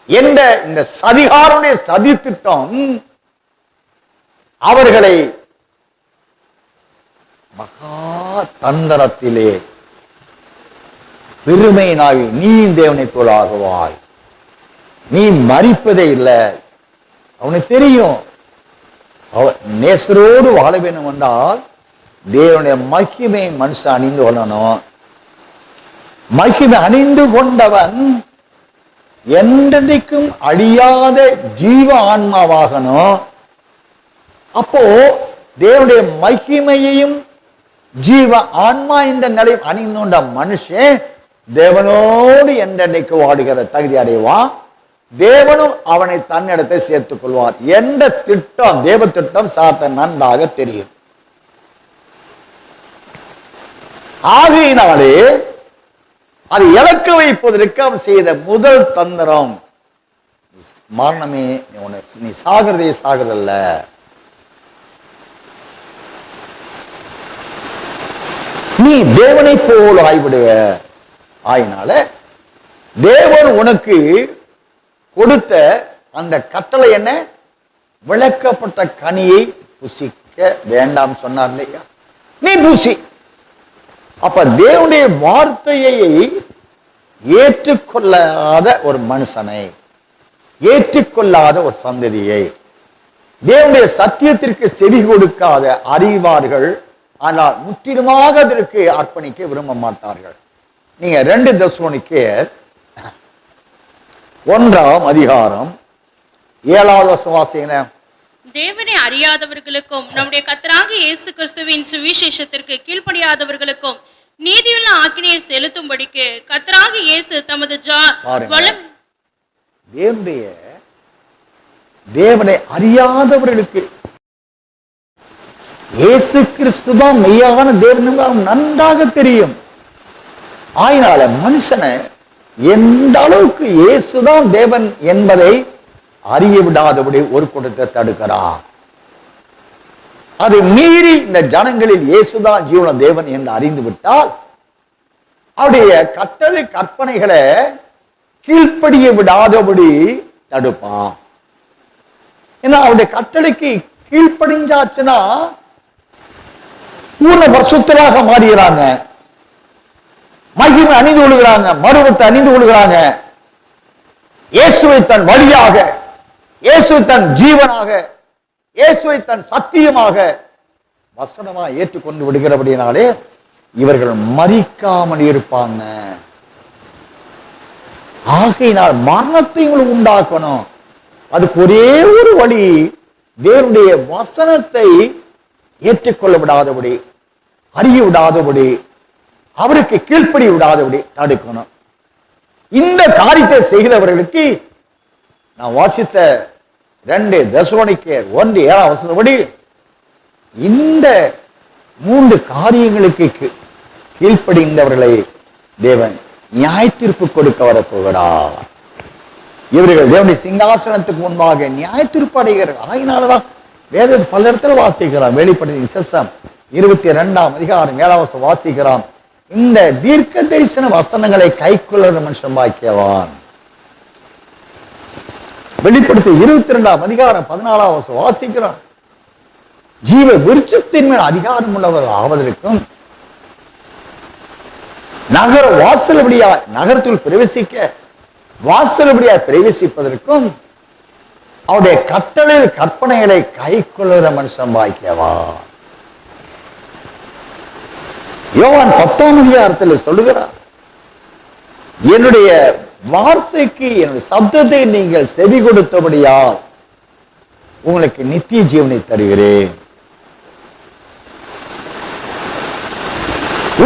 என்ற இந்த சதிகாரனுடைய சதி திட்டம் அவர்களை மகா தந்திரத்திலே பெருமையினாய் நீ தேவனை போல ஆகுவாய், நீ மரிப்பதே இல்லை. அவனுக்கு தெரியும் நேசரோடு வாழ வேண்டும் என்றால் தேவனுடைய மகிமை மனுஷன் அணிந்து கொள்ளணும். மகிமை அணிந்து கொண்டவன் என்றைக்கும் அழியாத ஜீவ ஆன்மாவாகணும். அப்போ தேவனுடைய மகிமையையும் ஜீவ ஆன்மா இந்த நிலை அணிந்து கொண்ட மனுஷன் தேவனோடு என்றைக்கு வாடுகிற தகுதி அடைவான். தேவனும் அவனை தன்னிடத்தை சேர்த்துக் கொள்வார் என்ற திட்டம், தேவ திட்டம் சாத்த நன்றாக தெரியும். ஆகையினாலே அது இலக்க வைப்பதற்கு அவன் செய்த முதல் தந்திரம், மரணமே நீ சாகிறதே சாகிறதல்ல, நீ தேவனை போல் ஆய்விடுவ. ஆயினால தேவன் உனக்கு கொடுத்த அந்த கட்டளை என்ன? விளக்கப்பட்ட கனியை புசிக்க வேண்டாம் சொன்னார் இல்லையா? நீ புசி. அப்ப தேவனுடைய வார்த்தையை ஏற்றுக்கொள்ளாத ஒரு மனுஷனை, ஏற்றுக்கொள்ளாத ஒரு சந்ததியை, தேவனுடைய சத்தியத்திற்கு செவி கொடுக்காத அறிவார்கள், ஆனால் முற்றிலுமாக அதற்கு அர்ப்பணிக்க விரும்ப மாட்டார்கள். நீங்க 2 தெசலோனிக்கேயர் 1ஆம் அதிகாரம் 7வது வசனம் வாசிங்க. தேவனை அறியாதவர்களுக்கும் நம்முடைய கர்த்தராகிய இயேசு கிறிஸ்துவின் சுவிசேஷத்திற்கு கீழ்ப்படியாதவர்களுக்கும் நீதியுள்ள ஆக்கினையை செலுத்தும்படிக்கு கர்த்தராகிய இயேசு தமது தேவனுடைய தேவனை அறியாதவர்களுக்கு இயேசு கிறிஸ்து தான் மெய்யான தேவன் நன்றாக தெரியும். ஆயினால மனுஷனை எந்த அளவுக்கு இயேசுதான் தேவன் என்பதை அறிய விடாதபடி ஒரு கூட்டத்தை தடுக்கிறார். அதை மீறி இந்த ஜனங்களில் இயேசுதான் ஜீவன தேவன் என்று அறிந்து விட்டால் அவருடைய கட்டளை கற்பனைகளை கீழ்ப்படிய விடாதபடி தடுப்பான். ஏன்னா அவருடைய கட்டளைக்கு கீழ்ப்படிஞ்சாச்சுன்னா பூர்ண பரிசுத்தராக மாறுகிறாங்க, மகிமை அணிந்து கொள்கிறாங்க, மறுவத்தை அணிந்து கொள்கிறாங்க. இயேசுவை தன் வழியாக, இயேசுவை தன் ஜீவனாக, இயேசுவை தன் சத்தியமாக வசனமாக ஏற்றுக்கொண்டு விடுகிறபடினாலே இவர்கள் மரிக்காமல் இருப்பாங்க. ஆகையினால் மரணத்தை உண்டாக்கணும். அதுக்கு ஒரே ஒரு வழி, தேவனுடைய வசனத்தை ஏற்றுக்கொள்ள விடாதபடி, அறிய விடாதபடி, அவருக்கு கீழ்ப்படி விடாதபடி தடுக்கணும். இந்த காரியத்தை செய்கிறவர்களுக்கு நான் வாசித்த 2 தெசலோனிக்கேயர் 1:7 இந்த 3 காரியங்களுக்கு கீழ்ப்படிந்தவர்களை தேவன் நியாய தீர்ப்பு கொடுக்க வரப்போகிறார். இவர்கள் தேவனுடைய சிங்காசனத்துக்கு முன்பாக நியாய தீர்ப்பு அடைகிறார்கள். ஆயினாலதான் வேத பல இடத்துல வாசிக்கிறான். வெளிப்படுத்தின விசேஷம் 22:7 வாசிக்கிறான். இந்த தீர்க்க தரிசன வசனங்களை கைக்கொள்ளுற மனுஷன் பாக்கியவான். வெளிப்படுத்தி 22:14 வாசிக்கிறான். ஜீவ விருட்சத்தின் மேல் அதிகாரம் உள்ளவர் ஆவதற்கும், நகர வாசலபடியா நகரத்துள் பிரவேசிக்க வாசலபடியா பிரவேசிப்பதற்கும் அவருடைய கட்டளை கற்பனைகளை கைக்கொள்ளுற மனுஷன் பாக்கியவான். யோவான் 10 சொல்லுகிறார், என்னுடைய வார்த்தைக்கு, என்னுடைய சப்தத்தை நீங்கள் செவி கொடுத்தபடியால் உங்களுக்கு நித்திய ஜீவனை தருகிறேன்.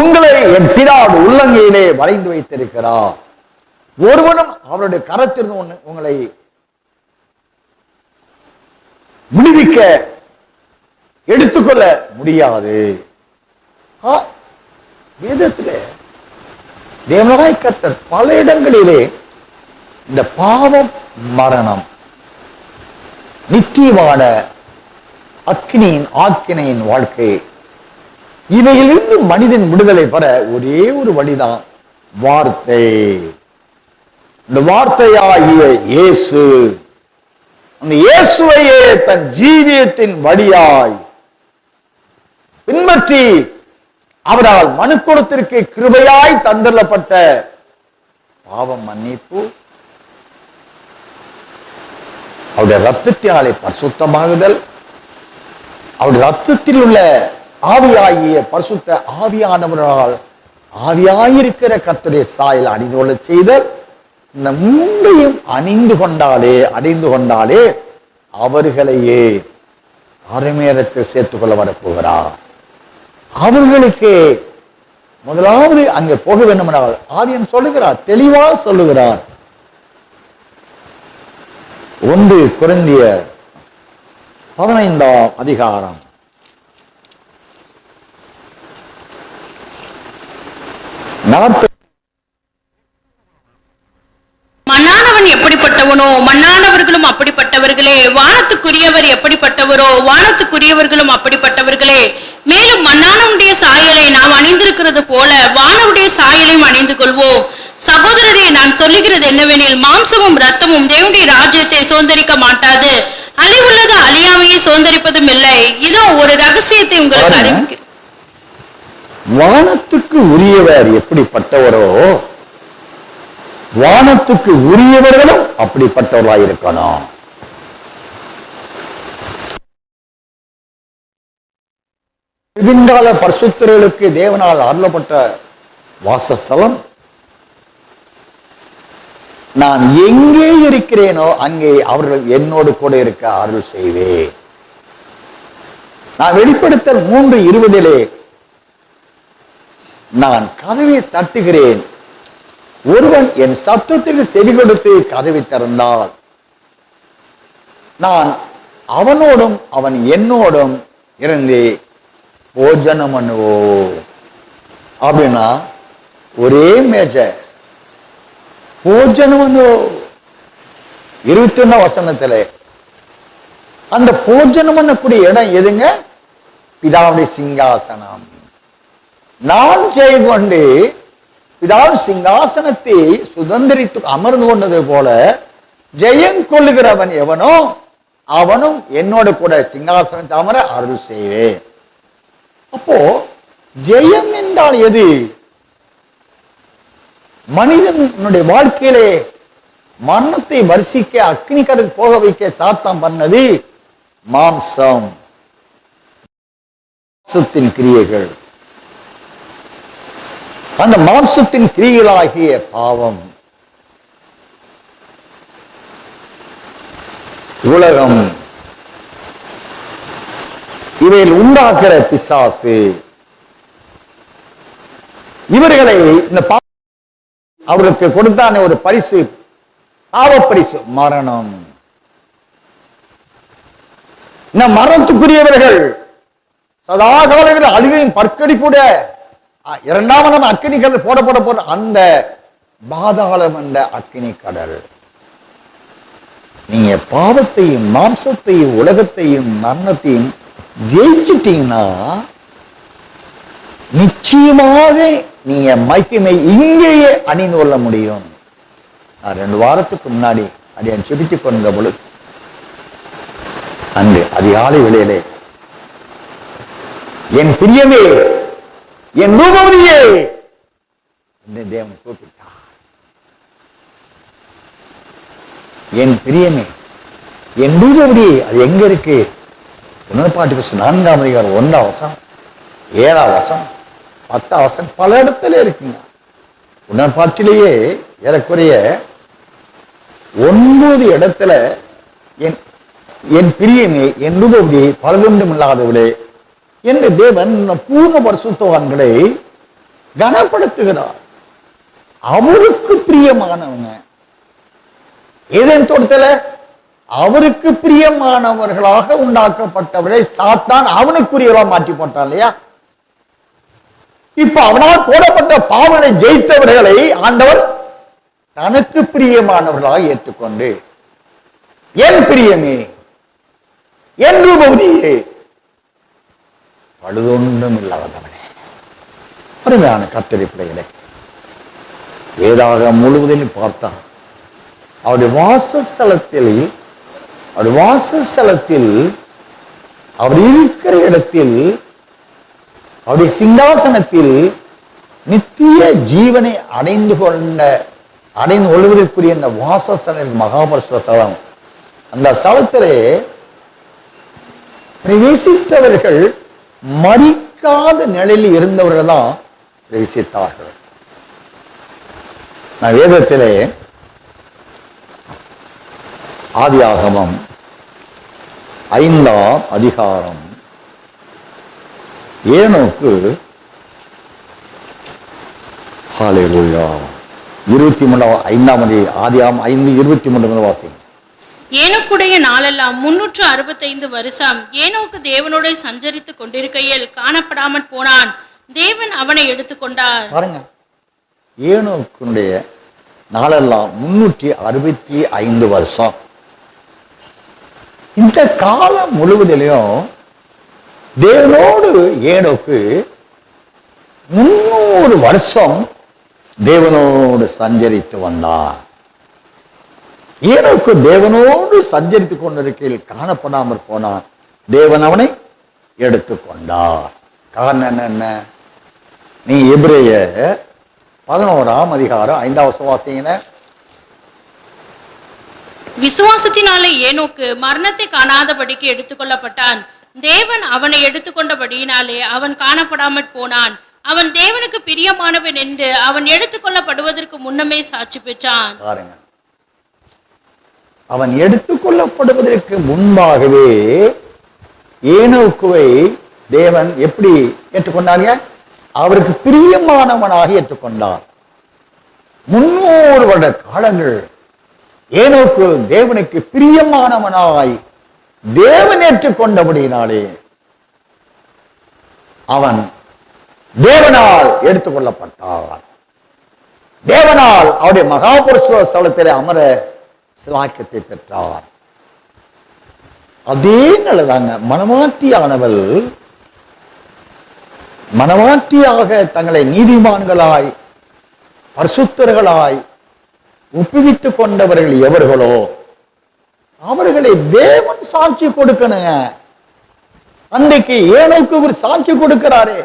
உங்களை என் பிதாவுடைய உள்ளங்கையிலே வரைந்து வைத்திருக்கிறார். ஒருவனும் அவருடைய கரத்திலிருந்து உங்களை விடுவிக்க எடுத்துக்கொள்ள முடியாது. வேதத்திலே தேவனாய் கர்த்தர் பல இடங்களிலே இந்த பாவம், மரணம், நித்தியமான அக்கினியின் ஆக்கினையின் வாழ்க்கை, இவையிலிருந்து மனிதன் விடுதலை பெற ஒரே ஒரு வழிதான் வார்த்தை. இந்த வார்த்தையாகிய இயேசு, அந்த இயேசுவையே தன் ஜீவியத்தின் வழியாய் பின்பற்றி அவரால் மனுக்குலத்திற்கு கிருபையாய் தந்தள்ளப்பட்ட பாவம் மன்னிப்பு, அவருடைய ரத்தத்தினாலே பரிசுத்தமாகுதல், அவருடைய ரத்தத்தில் உள்ள ஆவியாகிய பரிசுத்த ஆவியானவரால் ஆவியாயிருக்கிற கர்த்தருடைய சாயல் அணிந்து கொள்ள செய்தல், இந்த 3ஐயும் அடைந்து கொண்டாலே அவர்களையே அருமையரச சேர்த்துக் கொள்ள வரப்போகிறார். அவர்களுக்கு முதலாவது அங்கே போக வேண்டும் என்றால் ஆவியன் சொல்லுகிறார், தெளிவா சொல்லுகிறார். 1 கொரிந்தியர் 15 மண்ணானவன் எப்படிப்பட்டவனோ மண்ணானவர்களும் அப்படிப்பட்டவர்களே, வானத்துக்குரியவர் எப்படிப்பட்டவரோ வானத்துக்குரியவர்களும் அப்படிப்பட்டவர்களே. மேலும் மண்ணானவனுடைய சாயலை நாம் அணிந்திருக்கிறது போல வானவுடைய சாயலையும் அணிந்து கொள்வோம். சகோதரரே, நான் சொல்லுகிறது என்னவெனில், மாம்சமும் இரத்தமும் தேவனுடைய ராஜ்யத்தை சுதந்தரிக்க மாட்டாது, அழிவுள்ளது அழியாமையை சுதந்தரிப்பதும் இல்லை. இதோ ஒரு ரகசியத்தை உங்களுக்கு அறிவிக்கிறேன். வானத்துக்கு உரியவர் எப்படிப்பட்டவரோ வானத்துக்கு உரியவர்களும் அப்படிப்பட்டவர்களாக இருக்கணும். பின்கால பரிசுத்தர்களுக்கு தேவனால் அருளப்பட்ட வாசஸ்தலம், நான் எங்கே இருக்கிறேனோ அங்கே அவர்கள் என்னோடு கூட இருக்க அருள் செய்வேன். நான் வெளிப்படுத்தல் 3:20 நான் கதவை தட்டுகிறேன், ஒருவன் என் சத்தத்திற்கு செவி கொடுத்து கதவை திறந்தால் நான் அவனோடும் அவன் என்னோடும் இருந்து போஜனம் பண்ணுவோம். அப்படின்னா ஒரே மேஜை போஜனம் பண்ணுவோம். 21 வசனத்துல அந்த போஜனம் பண்ணக்கூடிய இடம் எதுங்க? பிதாவுடைய சிங்காசனம். நான் ஜெயம் கொண்டு பிதாவின் சிங்காசனத்தை சுதந்திரித்து அமர்ந்து கொண்டது போல ஜெயம் கொள்ளுகிறவன் எவனோ அவனும் என்னோட கூட சிங்காசனத்தை அமர அருள் செய்வேன். அப்போ ஜெயம் என்றால் எது? மனிதனுடைய வாழ்க்கையிலே மரணத்தை வரிசிக்க அக்னி கடல் போக வைக்க சாத்தான் பண்ணது மாம்சத்தின் கிரியைகள். அந்த மாம்சத்தின் கிரியைகளாகிய பாவம், உலகம், இவையில் உண்டாக்குற பிசாசு, இவர்களை இந்த அவர்களுக்கு கொடுத்தான ஒரு பரிசு, பாவ பரிசு மரணம். இந்த மரணத்துக்குரியவர்கள் சதா காலங்களில் அழுகையும் பற்கடிப்புட இரண்டாவது அக்கினி கடல் போட அந்த பாதாளம் என்ற அக்கினி கடல். நீங்க பாவத்தையும் மாம்சத்தையும் உலகத்தையும் மரணத்தையும் ஜெயிச்சிட்டீங்கன்னா நிச்சயமாக நீங்க மகிமை இங்கேயே அணிந்து கொள்ள முடியும். நான் 2 வாரத்துக்கு முன்னாடி அடியான் செபித்துக் கொண்ட பொழுது அன்று அதிகாலை வேளையிலே என் பிரியமே என் ரூபவதியே என்று தேவன் கூப்பிட்டார். என் பிரியமே என் ரூபவதியே, அது எங்க இருக்கு? உணர்பாட்டு 4ஆம் அதிகாரம் 1ஆம் வசனம், 7ஆம் வசனம், 10ஆம் வசனம், பல இடத்துல இருக்குங்க. உணர்பாட்டிலேயே ஏறக்குறைய 9 இடத்துல என் பிரியமே என் ரூபவதியை பலதொன்றும் இல்லாதவளே என்று தேவன் பூர்ண பரிசுத்தவான்களை கனப்படுத்துகிறார். அவருக்கு பிரியமானவங்க ஏதேன் தோட்டத்துல அவருக்கு பிரியமானவர்களாக உண்டாக்கப்பட்டவரை சாத்தான் அவனுக்குரியவர்களா மாற்றி போட்டான் இல்லையா? இப்ப அவனால் போடப்பட்ட பாவனை ஜெயித்தவர்களை ஆண்டவர் தனக்கு பிரியமானவர்களாக ஏற்றுக்கொண்டு என் பிரியமே என் ரூபவதியே பழுதொன்றும் இல்லாதவனே. அருமையான கர்த்தருடைய பிள்ளைகளே, வேதாகமம் முழுவதிலும் பார்த்தா அவருடைய வாசஸ்தலத்தில் அவர் இருக்கிற இடத்தில் அவருடைய சிங்காசனத்தில் நித்திய ஜீவனை அடைந்து கொள்வதற்குரிய அந்த வாசஸ்தலம் மகாபரிசுத்த ஸ்தலம். அந்த ஸ்தலத்திலே பிரவேசித்தவர்கள் மரிக்காத நிலையில் இருந்தவர்கள் தான் பிரவேசித்தார்கள். நான் வேதத்திலே ஆதியாகமம் 5ஆம் அதிகாரம் ஏனோக்கு 23 ஆதியாகமம் 5:23 வாசி. ஏனோக்குடைய நாளெல்லாம் 365 வருஷம் ஏனோக்கு தேவனோட சஞ்சரித்து கொண்டிருக்கையில் காணப்படாமற் போனான். தேவன் அவனை எடுத்துக்கொண்டார். பாருங்க, ஏனோக்குடைய நாளெல்லாம் 365 வருஷம். இந்த காலம் முழுவதிலும் தேவனோடு ஏனோக்கு 300 வருஷம் தேவனோடு சஞ்சரித்து வந்தார். ஏனோக்கு தேவனோடு சஞ்சரித்துக் கொண்டிருக்கையில் காணப்படாமற் போனான். தேவன் அவனை எடுத்துக்கொண்டார். காரணம் என்ன? நீ எபிரேயர் 11ஆம் அதிகாரம் 5ஆம் வசனம் வாசிங்க. விசுவாசத்தினாலே ஏனோக்கு மரணத்தை காணாதபடிக்கு எடுத்துக்கொள்ளப்பட்டான். தேவன் அவனை எடுத்துக்கொண்டபடியினாலே அவன் காணப்படாமற் போனான். அவன் தேவனுக்கு பிரியமானவன் என்று அவன் எடுத்துக்கொள்ளப்படுவதற்கு முன்னமே சாட்சி பெற்றான். பாருங்க, அவன் எடுத்துக்கொள்ளப்படுவதற்கு முன்பாகவே ஏனோக்குவை தேவன் எப்படி ஏற்றுக்கொண்டாங்க? அவருக்கு பிரியமானவனாக ஏற்றுக்கொண்டார். 300 வருட காலங்கள் ஏனோக்கு தேவனுக்கு பிரியமானவனாய் தேவன் ஏற்றுக்கொண்டபடியினாலே அவன் தேவனால் எடுத்துக்கொள்ளப்பட்டான். தேவனால் அவருடைய மகாபுருஷ ஸ்தலத்திலே அமர சிலாக்கியத்தை பெற்றார். அதே நல்லதாங்க மனமாட்டியானவள் மனமாட்டியாக தங்களை நீதிமான்களாய் பரிசுத்தர்களாய் ஒப்புவித்துக் கொண்டவர்கள் எவர்களோ அவர்களை தேவன் சாட்சி கொடுக்கணுங்க. அன்றைக்கு ஏனோக்கு ஒரு சாட்சி கொடுக்கிறாரே,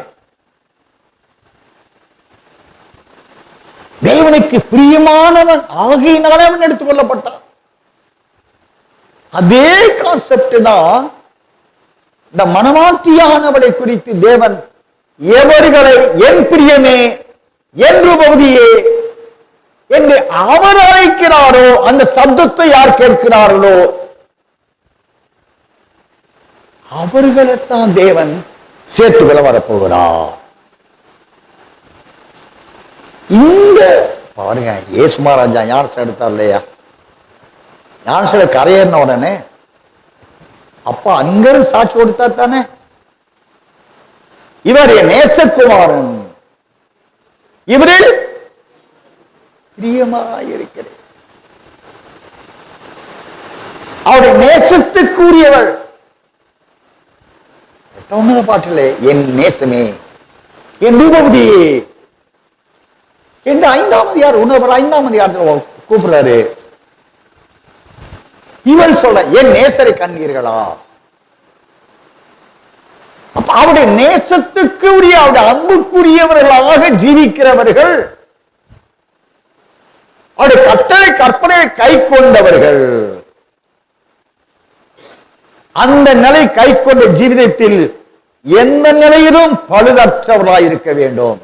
தேவனுக்கு பிரியமானவன் ஆகையினாலே அவன் எடுத்துக் கொள்ளப்பட்டான். அதே கான்செப்ட் தான் இந்த மனமாட்டியானவளை குறித்து தேவன் எவர்களை என் பிரியமே என்று பகுதியே என்று அவர் அழைக்கிறாரோ அந்த சப்தத்தை யார் கேட்கிறார்களோ அவர்களைத்தான் தேவன் சேர்த்துக்கொள்ள வரப்போகிறார். இந்த பாருங்க, இயேசு மகாராஜா ஞானஸ்நானம் எடுத்தார் இல்லையா? ஞானஸ்நானம் கரையேறின உடனே அப்பா அங்கிருந்து சாட்சி கொடுத்தார் தானே, இவர் என் நேசகுமாரன், இவரில் பிரியமாயிருக்கிறேன். அவருடைய நேசத்துக்குரியவள் பாட்டிலே என் நேசமே என் ரூபவதியே என்று 5ஆம் அதிகாரம் 5ஆம் அதிகாரத்தில் கூப்பிடுறாரு. இவள் சொல்ல என் நேசரை கண்டீர்களா? அப்ப அவருடைய நேசத்துக்கு உரிய அவருடைய அன்புக்குரியவர்களாக ஜீவிக்கிறவர்கள், அவருடைய கட்டளை கற்பனையை கை கொண்டவர்கள், அந்த நிலை கை கொண்ட ஜீவிதத்தில் எந்த நிலையிலும் பழுதற்றவர்களாய் இருக்க வேண்டும்,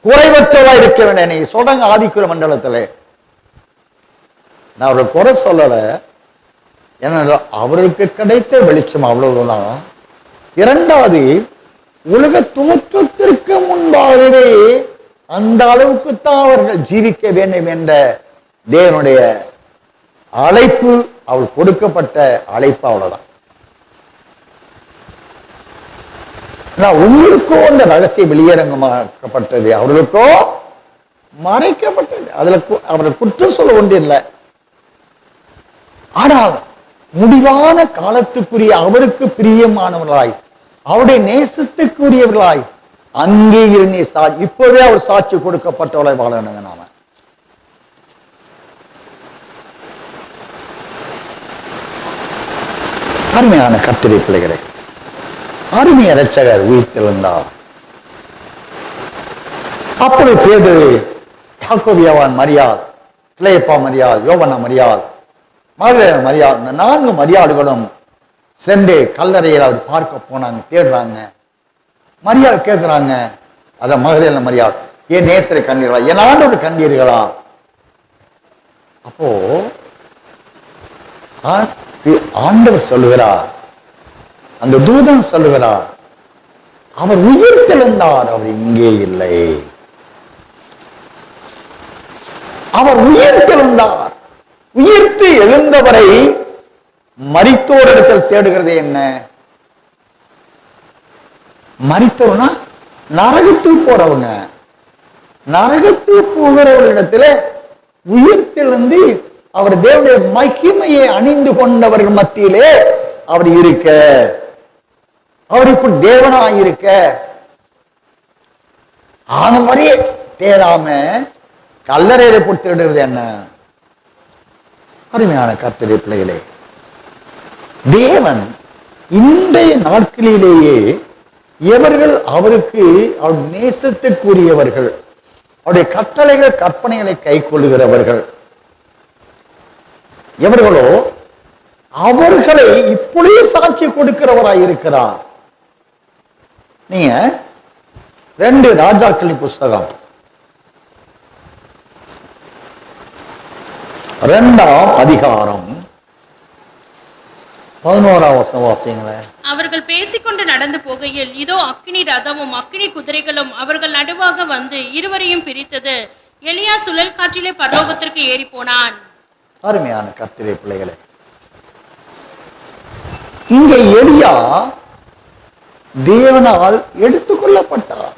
குறைவற்றவர்களாய் இருக்க வேண்டும். நீங்க சொல்றாங்க ஆதிக்குற மண்டலத்தில், நான் அவரை குறை சொல்லல, ஏன்னா அவருக்கு கிடைத்த வெளிச்சம் அவ்வளவுதான். இரண்டாவது, உலக தோற்றத்திற்கு முன்பாகவே அந்த அளவுக்குத்தான் அவர்கள் ஜீவிக்க வேண்டும் என்ற தேவனுடைய அழைப்பு, அவள் கொடுக்கப்பட்ட அழைப்பு, அவ்வளவுதான். உங்களுக்கோ அந்த ரகசியம் வெளியரங்கமாக்கப்பட்டது, அவர்களுக்கோ மறைக்கப்பட்டது. அதுல அவர்கள் குற்றம் சொல்ல ஒன்று இல்லை. ஆனால் முடிவான காலத்துக்குரிய அவருக்கு பிரியமானவர்களாய் அவருடைய நேசத்துக்குரியவர்களாய் அங்கே இருந்தே இப்போதே அவர் சாட்சி கொடுக்கப்பட்டவளை வாழணுங்க. நாம அருமையான கர்த்தருடைய பிள்ளைகளே, அருமைய இரட்சகர் உயிர்த்தெழுந்தார். அப்பொழுது பேதுரு, யாக்கோபு, யோவான், மரியாள், கிளையப்பா மரியாள், யோவனா மரியாள், மகதலேனா மரியாள், இந்த 4 மரியாளுகளும் சென்று கல்லறையில் அவர் பார்க்க போனாங்க, தேடுறாங்க. மரியாள் கேட்கிறாங்க, அத மகதலேனா மரியாள், ஏன் நேசரை கண்டீர்களா, என் ஆண்டவரை கண்டீர்களா? அப்போ ஆண்டவர் சொல்லுகிறார், அந்த தூதன் சொல்லுகிறார், அவர் உயிர்த்தெழுந்தார், அவர் இங்கே இல்லை, அவர் உயிர்த்தெழுந்தார். உயிர்த்து எழுந்தவரை மரித்தோரிடத்தில் தேடுகிறது என்ன? மரித்தோர்னா நரகத்துக்கு போறவங்க, நரகத்துக்கு போகிறவர்களிடத்துல உயிர்த்தெழுந்து அவர் தேவனுடைய மகிமையை அணிந்து கொண்டவர்கள் மத்தியிலே அவர் இருக்க, அவர் இப்படி தேவனாயிருக்க ஆனவரே தேடாம கல்லறையில போட்டு தேடுறது என்ன? அருமையான கர்த்தருடைய பிள்ளைகளே, தேவன் இன்றைய நாட்களிலேயே எவர்கள் அவருக்கு அவர் நேசத்துக்குரியவர்கள், அவருடைய கட்டளைகள் கற்பனைகளை கை கொள்ளுகிறவர்கள் எவர்களோ அவர்களை இப்பொழுது சாட்சி கொடுக்கிறவராய் இருக்கிறார். நீங்க 2 ராஜாக்களின் புஸ்தகம் 2ஆம் அதிகாரம் 11ஆம் வசனம் வாசிங்களேன். அவர்கள் பேசிக்கொண்டு நடந்து போகையில் இதோ அக்கினி ரதமும் அக்கினி குதிரைகளும் அவர்கள் நடுவாக வந்து இருவரையும் பிரித்தது. எலியா சுழல் காற்றிலே பரலோகத்திற்கு ஏறி போனான். அருமையான கர்த்தருடைய பிள்ளைகளே, இங்க எலியா தேவனால் எடுத்துக்கொள்ளப்பட்டார்.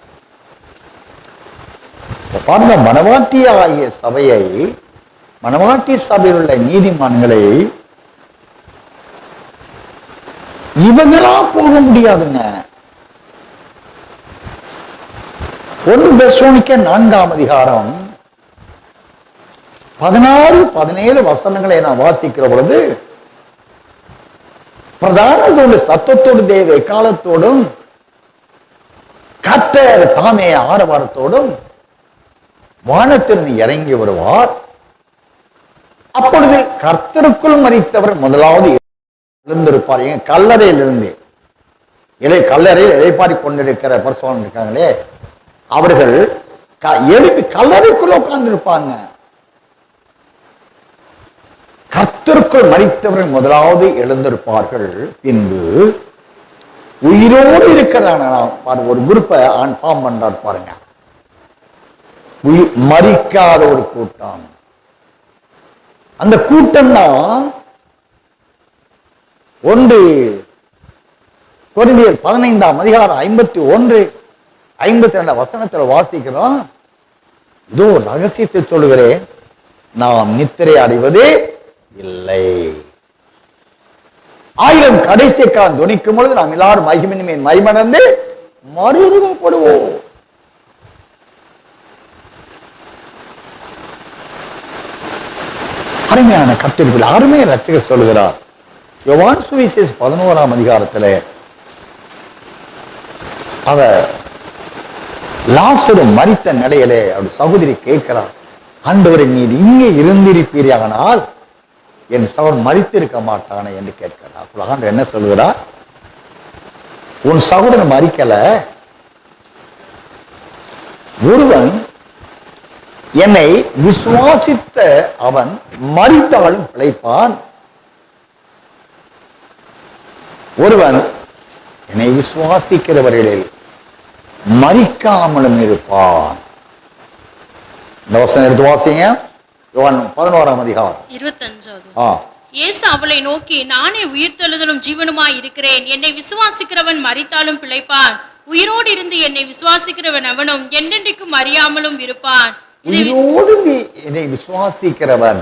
பாருங்க, மனவாட்டியாகிய சபையை, மனவாட்டி சபையில் உள்ள நீதிமான்களை இவங்களா போக முடியாதுங்க. 1 தெசலோனிக்கே 4ஆம் அதிகாரம் 16-17 வசனங்களை நான் வாசிக்கிற பொழுது, பிரதான சத்தத்தோடு தேவ எக்காலத்தோடும் கர்த்தர் தாமே ஆரவாரத்தோடும் வானத்திலிருந்து இறங்கி வருவார். அப்பொழுது கர்த்தருக்குள் மரித்தவர் முதலாவது எழுந்திருப்பார். என் கல்லறையிலிருந்து கல்லறையில் இலைப்பாரி கொண்டிருக்கிற பரிசுத்தவான்கள் இருக்காங்களே, அவர்கள் எழுப்பி கல்லறைக்குள்ள உட்கார்ந்து இருப்பாங்க. கர்த்தருக்குள் மரித்தவர்கள் முதலாவது எழுந்திருப்பார்கள். பின்பு உயிரோடு இருக்கிறதான ஒரு குரூப்பை ஃபார்ம் பண்றார் பாருங்க. மரிக்காத ஒரு கூட்டம். அந்த கூட்டம் தான் 1 கொரிந்தியர் 15ஆம் அதிகாரம் 51-52 வசனத்தில் வாசிக்கிறோம். இதோ ரகசியத்தை சொல்லுகிறேன், நாம் நித்திரை அடைவதே இல்லை. 1000 கடைசி காலம் துணிக்கும் பொழுது நாம் எல்லாரும் மகிமையின் மகிமடைந்து மறுரூபப்படுவோம். அருமையான கர்த்தருக்குள் அருமையான ரட்சகர் சொல்லுகிறார். யோவான் சுவிசேஷம் 11ஆம் அதிகாரத்தில் அவர் லாசரு மரித்த நிலையிலே அவருடைய சகோதரி கேட்கிறார், ஆண்டவரே, நீர் இங்கே இருந்திருப்பீரானால் என் சகோதரன் மரித்திருக்க மாட்டானே என்று கேட்கிறார். ஆண்டவர் என்ன சொல்கிறார்? உன் சகோதரன் மரிக்கல, ஒருவன் என்னை விசுவாசித்த அவன் மரித்தாலும் பிழைப்பான், ஒருவன் என்னை விசுவாசிக்கிறவர்களில் மரிக்காமலும் இருப்பான். இந்த வசனம் எடுத்து வாசிங்க. யோவான் 11ஆம் அதிகாரம் 25. இயேசு அவளை நோக்கி, நானே உயிர்த்தெழுதலும் ஜீவனுமாய் இருக்கிறேன். என்னை விசுவாசிக்கிறவன் மரித்தாலும் பிழைப்பான், உயிரோடு இருந்து என்னை விசுவாசிக்கிறவன் அவனும் என்றென்றைக்கும் அறியாமலும் இருப்பான். உயிரோடு என்னை விசுவாசிக்கிறவன்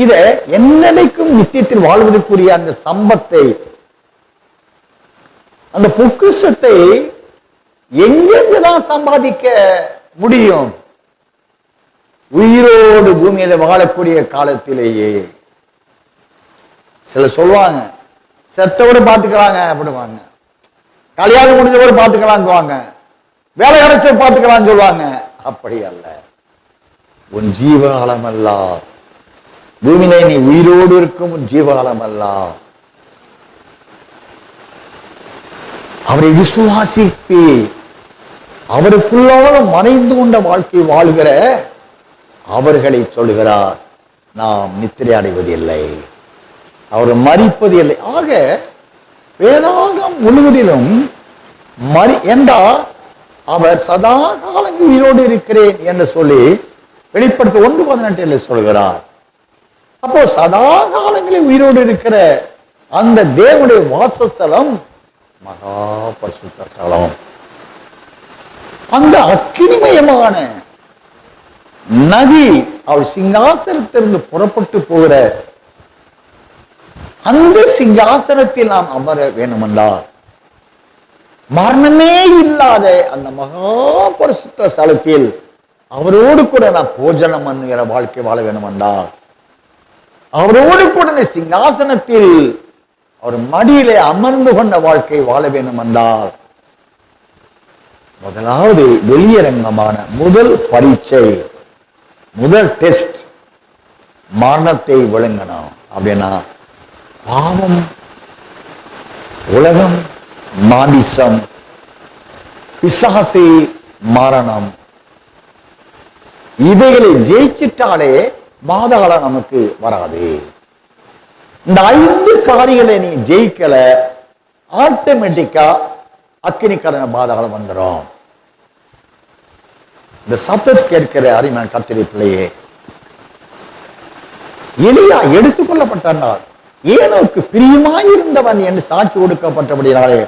இத என்னைக்கும் நித்தியத்தில் வாழ்வதற்குரிய அந்த சம்பத்தை, அந்த பொக்கிஷத்தை எங்கெங்குதான் சம்பாதிக்க முடியும்? உயிரோடு பூமியில வாழக்கூடிய காலத்திலேயே. சில சொல்லுவாங்க, செத்தோடு பார்த்துக்கிறாங்க அப்படிவாங்க, கல்யாணம் முடிஞ்சவோடு பார்த்துக்கலான்னு, வேலை கிடைச்ச பார்த்துக்கலான்னு சொல்லுவாங்க. அப்படி அல்ல. உன் ஜீவகாலம் அல்ல, பூமியிலே நீ உயிரோடு இருக்கும் உன் ஜீவகாலம் அல்ல, அவரை விசுவாசித்து அவருக்குள்ளாக மறைந்து கொண்ட வாழ்க்கை வாழ்கிற அவர்களை சொல்லுகிறார், நாம் நித்திரை அடைவதில்லை, அவர் மரிப்பது இல்லை. ஆக வேதாகம் முழுவதிலும் என்றா அவர் சதா காலங்கள் உயிரோடு இருக்கிறேன் என்று சொல்லி வெளிப்படுத்த 1:18 சொல்கிறார். அப்போ சதா காலங்களில் உயிரோடு இருக்கிற அந்த தேவனுடைய வாசஸ்தலம் மகா பரிசுத்த ஸ்தலம். அந்த அக்கினிமயமான நதி அவர் சிங்காசனத்திலிருந்து புறப்பட்டு போகிற அந்த சிங்காசனத்தில் நாம் அமர வேண்டுமென்றால், மரணமே இல்லாத அந்த மகா பரிசுத்த ஸ்தலத்தில் அவரோடு கூட நான் போஜனம் பண்ணுகிற வாழ்க்கை வாழ வேண்டுமென்றால், அவரோடு கூட இந்த சிங்காசனத்தில் அவர் மடியிலே அமர்ந்து கொண்ட வாழ்க்கை வாழ வேண்டுமென்றால், முதலாவது வெளியரங்கமான முதல் பரீட்சை, முதல் டெஸ்ட் மரணத்தை விளங்கணும். அப்படின்னா பாவம், உலகம், மாமிசம், பிசாசு, மரணம், இவைகளை ஜெயிச்சிட்டாலே பாதாளம் நமக்கு வராது. இந்த 5 காரியங்களை நீ ஜெயிக்கல, ஆட்டோமேட்டிக்கா அக்கினி கடன பாதாளம் வந்துடும். இந்த சத்தத்தை கேட்கிற அருமையான கர்த்தருடைய பிள்ளையே, எலியா எடுத்துக்கொள்ளப்பட்டார். ஏனோக்கு பிரியமாயிருந்தவன் என்று சாட்சி கொடுக்கப்பட்டபடியாலே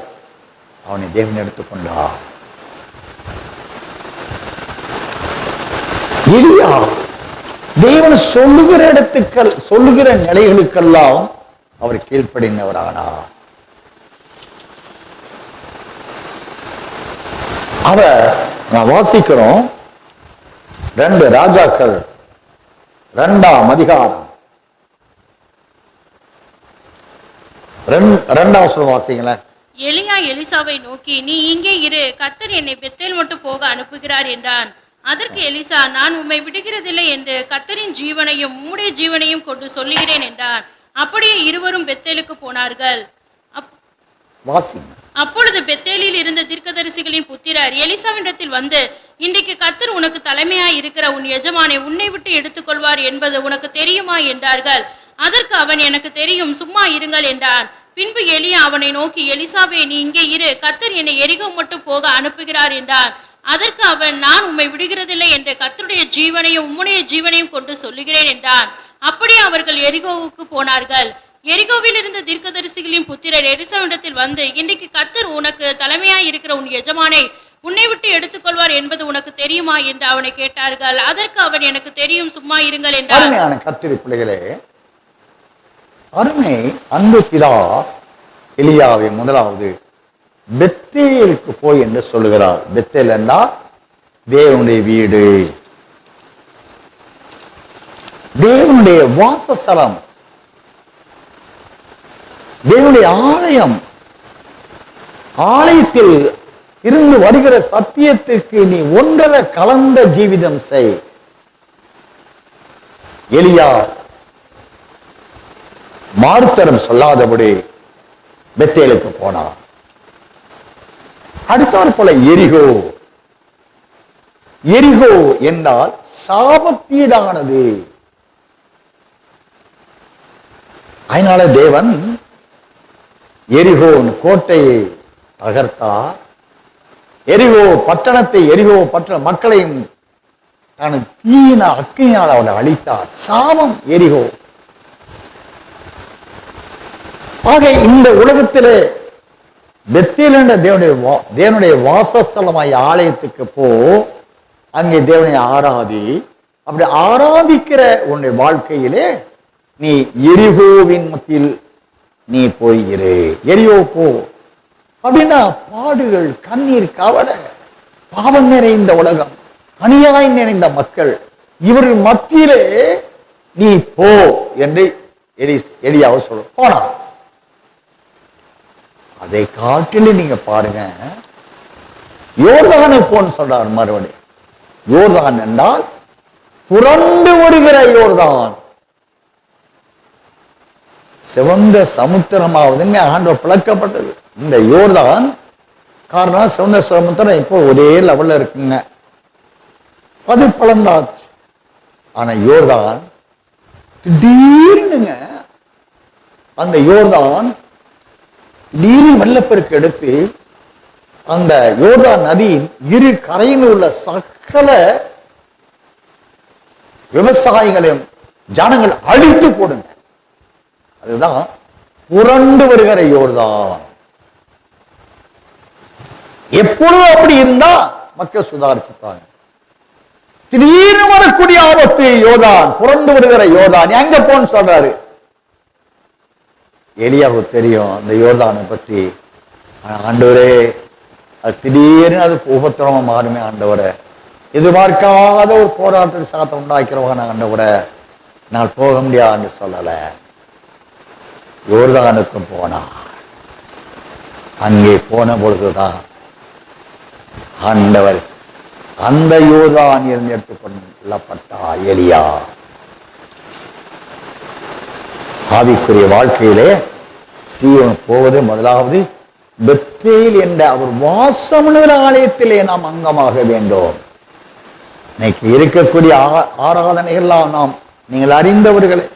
அவனை தேவன் எடுத்துக்கொண்டார். எலியா தேவன் சொல்லுகிற இடத்துக்கள் சொல்லுகிற நிலைகளுக்கெல்லாம் அவர் கீழ்ப்படிந்தவரானார். அவர் நான் வாசிக்கிறோம் 2 ராஜாக்கள் 2ஆம் அதிகாரம் 2ஆம் வாசிங்களேன். எலியா எலிசாவை நோக்கி, நீ இங்கே இரு, கர்த்தர் என்னை பெத்தேல் மட்டும் போக அனுப்புகிறார் என்றான். அதற்கு எலிசா, நான் உம்மை விடுகிறதில்லை என்று கர்த்தரின் ஜீவனையும் உம்முடைய ஜீவனையும் கொண்டு சொல்லுகிறேன் என்றார். அப்படியே இருவரும் பெத்தேலுக்கு போனார்கள். அப்பொழுது பெத்தேலில் இருந்த தீர்க்கதரிசிகளின் புத்திரர் எலிசாவினிடத்தில் வந்து, இன்றைக்கு கர்த்தர் உனக்கு தலைமையாய் இருக்கிற உன் எஜமானை உன்னை விட்டு எடுத்துக்கொள்வார் என்பது உனக்கு தெரியுமா என்றார்கள். அதற்கு அவன், எனக்கு தெரியும், சும்மா இருங்கள் என்றான். பின்பு எலியா அவனை நோக்கி, எலிசாவே, நீ இங்கே இரு, கர்த்தர் என்னை எரிகோ மட்டும் போக அனுப்புகிறார் என்றார். அதற்கு அவன், நான் உம்மை விடுகிறதில்லை என்று கர்த்தருடைய ஜீவனையும் உம்முடைய ஜீவனையும் கொண்டு சொல்லுகிறேன் என்றான். அப்படியே அவர்கள் எரிகோவுக்கு போனார்கள். எரிகோவில் இருந்த தீர்க்கதரிசிகளின் புத்திரர் எலிசாவினிடத்தில் வந்து, இன்றைக்கு கர்த்தர் உனக்கு தலைமையாய் இருக்கிற உன் எஜமானை உன்னை விட்டு எடுத்துக்கொள்வார் என்பது உனக்கு தெரியுமா என்று அவனை கேட்டார்கள். அதற்கு அவன், எனக்கு தெரியும், சும்மா இருங்கள் என்றார். அருமையான கர்த்தருடைய பிள்ளைகளே, அருமை அன்பு பிதா எலியாவை முதலாவது பெத்தேலுக்கு போய் என்று சொல்லுகிறார். பெத்தேல் என்றால் தேவனுடைய வீடு, தேவனுடைய வாசஸ்தலம், தேவனுடைய ஆலயம். ஆலயத்தில் இருந்து வருகிற சத்தியத்துக்கு நீ ஒன்றரை கலந்த ஜீவிதம் செய். எலியா மாறுத்தரம் சொல்லாதபடி பெத்தேலுக்கு போனார். அடுத்தாற் போல எரிகோ. எரிகோ என்றால் சாபத்தீடானது. அதனால தேவன் எரிகோ கோட்டையை தகர்த்தார். எரிகோ பட்டணத்தை, எரிகோ பட்டண மக்களையும் தனது தீயின அக்கினியால் அவனை அழித்தார். சாபம் எரிகோ. ஆக இந்த உலகத்திலே பெத்தேல் என்ற தேவனுடைய வாசஸ்தலமாய் ஆலயத்துக்கு போ, அங்கே தேவனை ஆராதி. அப்படி ஆராதிக்கிற உன்னுடைய வாழ்க்கையிலே நீ எரிகோவின் மத்தியில் நீ போயிரு. எரிகோ போ அப்படின்னா பாடுகள், கண்ணீர், கவலை, பாவம் நிறைந்த உலகம், அநியாயம் நிறைந்த மக்கள், இவர்கள் மத்தியிலே நீ போ என்று எலியாவை சொல்ல போனான். அதை காட்டிலும் நீங்க பாருங்க, யோர்தானை போன்னு சொல்றார். மறுபடி யோர்தான் என்றால் புரண்டு வருகிற யோர்தான். சிவந்த சமுத்திரமாவதுங்க ஆண்டவர் பிளக்கப்பட்டது. இந்த யோர்தான் காரணம் சிவந்த சமுத்திரம் இப்போ ஒரே லெவல்ல இருக்குங்க, அது பிளந்தாச்சு. ஆனா யோர்தான் திடீர்னுங்க, அந்த யோர்தான் நீரி வெள்ளப்பெருக்கு எடுத்து அந்த யோர்தான் நதியின் இரு கரையில் உள்ள சகல விவசாயிகளையும் ஜனங்கள் அழித்து போடுங்க. அதுதான் புரண்டு வருகிற யோர்தான். எப்பொழுதும் அப்படி இருந்தா மக்கள் சுதாரிச்சுப்பாங்க. திடீர்னு வரக்கூடிய ஆபத்து யோர்தான், புரண்டு வருகிற யோர்தான். எங்க போன்னு சொல்றாரு. எலியாவுக்கு தெரியும் அந்த யோர்தானை பற்றி. ஆண்டவரே, அது திடீர்னு அது உபத்திரமா மாறுமே ஆண்டவரே, எதிர்பார்க்காத ஒரு போராட்டத்தை சாத்த உண்டாக்கிறவான ஆண்டவரே, நான் போக முடியாதுன்னு சொல்லல. யோர்தானுக்கும் போனா. அங்கே போன பொழுதுதான் ஆண்டவர் அந்த யோர்தான் இருந்து எடுத்துக்கொள்ளப்பட்டா எலியா. ஆவிக்குரிய வாழ்க்கையிலே சீயோன் போவது முதலாவது பெத்தேல் என்ற அவர் வாசமுள்ள ஆலயத்திலே நாம் அங்கமாக வேண்டும். இன்னைக்கு இருக்கக்கூடிய ஆராதனைகள்லாம் நாம் நீங்கள் அறிந்தவர்களே,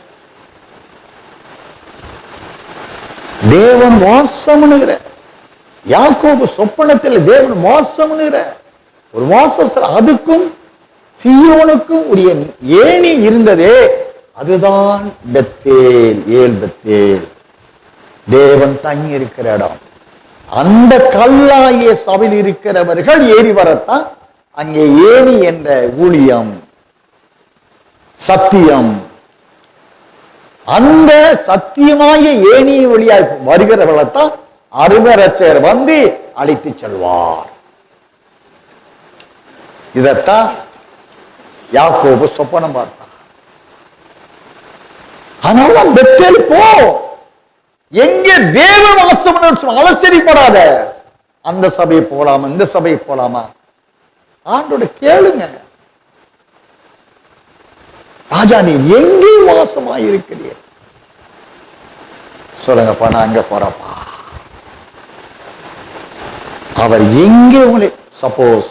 தேவன் வாசமுணுகிற, யாக்கோபு சொப்பனத்தில் தேவன் வாசமுணுகிற ஒரு வாசஸ்தலம், அதுக்கும் சீயோனுக்கும் உரிய ஏணி இருந்ததே, அதுதான் பெத்தேல், ஏல் பெத்தேல். தேவன் தங்கி இருக்கிற இடம். அந்த கல்லாகிய சபையில் இருக்கிறவர்கள் ஏறி வரத்தான் அங்கே ஏணி என்ற ஊழியம், சத்தியம். அந்த சத்தியமாய ஏணி வழியாய் வருகிறவர்களைத்தான் அருமரட்சகர் வந்து அழைத்து செல்வார். இதத்தான் யாக்கோபு சொப்பனம் பார்த்தார். அதனால பெத்தேல் போ, எங்கே தேவ வாசம் அவசரிப்படாத. அந்த சபை போலாமா, இந்த சபை போலாமா, ஆண்டோட கேளுங்க. ராஜா நீ எங்கே வாசமாயிருக்கிறீர் சொல்லுங்கப்பா, நான் அங்க போறப்பா. அவர் எங்கே உங்களை, சப்போஸ்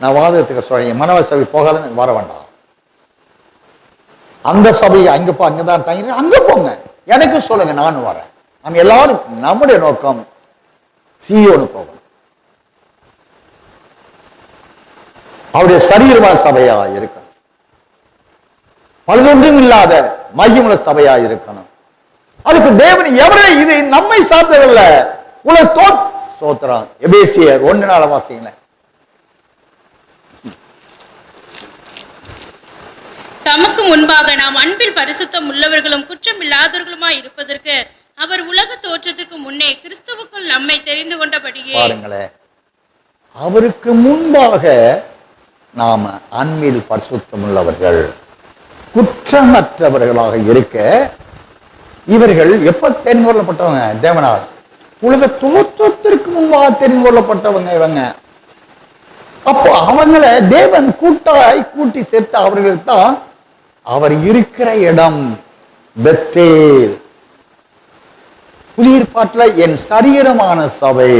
நான் வாதத்துக்கு சொல்றேன், மனவ சபை போகாதுன்னு வர வேண்டாம். அந்த சபை அங்கப்பா, அங்கதான் தங்கி அங்க போங்க, எனக்கு சொல்லுங்க, நானும் வரேன். நம்ம எல்லாரும் நம்முடைய நோக்கம் சீயோனு போகணும். அவருடைய சரீரமா சபையா இருக்கணும், பழுதொன்றும் இல்லாத மையமுள்ள சபையா இருக்கணும். அதுக்கு தேவன் எவரே, இது நம்மை சார்ந்தவல்ல, உலக சோத்திரம். எபேசியர் 1:4 வாசிங்களேன். தமக்கு முன்பாக நாம் அன்பில் பரிசுத்தம் உள்ளவர்களும் குற்றம் இல்லாதவர்களுமாய் இருப்பதற்கு அவர் உலக தோற்றத்திற்கு முன்னே கிறிஸ்துவுக்குள் நம்மை தெரிந்து கொண்டபடியே. பாருங்களேன், அவருக்கு முன்பாக நாம அன்பில் பரிசுத்தம் உள்ளவர்கள் குற்றமற்றவர்களாக இருக்க, இவர்கள் எப்ப தெரிந்து கொள்ளப்பட்டவங்க? தேவனால் உலக தோற்றத்திற்கு முன்பாக தெரிந்து கொள்ளப்பட்டவங்க இவங்க. அப்போ அவங்களை தேவன் கூட்டி சேர்த்த அவர்களுக்கு தான் அவர் இருக்கிற இடம் பெத்தேல். புதிய ஏற்பாட்டில் என் சரீரமான சபை,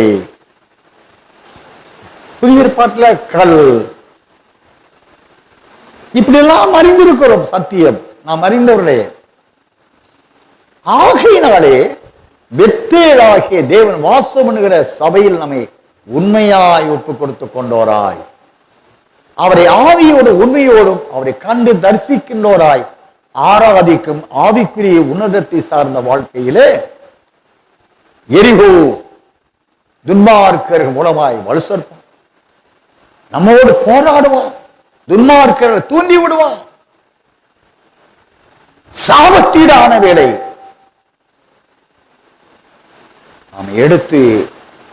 புதிய ஏற்பாட்டில் கல். இப்படி எல்லாம் அறிந்திருக்கிறோம் சத்தியம், நாம் அறிந்தவர்களே. ஆகையினாலே பெத்தேலாகிய தேவன் வாசம் பண்ணுகிற சபையில் நம்மை உண்மையாய் ஒப்பு கொடுத்து கொண்டோராய், அவரை ஆவியோடு உண்மையோடும் அவரை கண்டு தரிசிக்கின்றோராய் ஆராதிக்கும் ஆவிக்குரிய உன்னதத்தை சார்ந்த வாழ்க்கையிலே எரிகோ துன்மார்க்கர்கள் மூலமாய் வலுசற்போம், நம்மோடு போராடுவான், துன்மார்க்கர்கள் தூண்டி விடுவான். சாபத்தீடான வேலை நாம் எடுத்து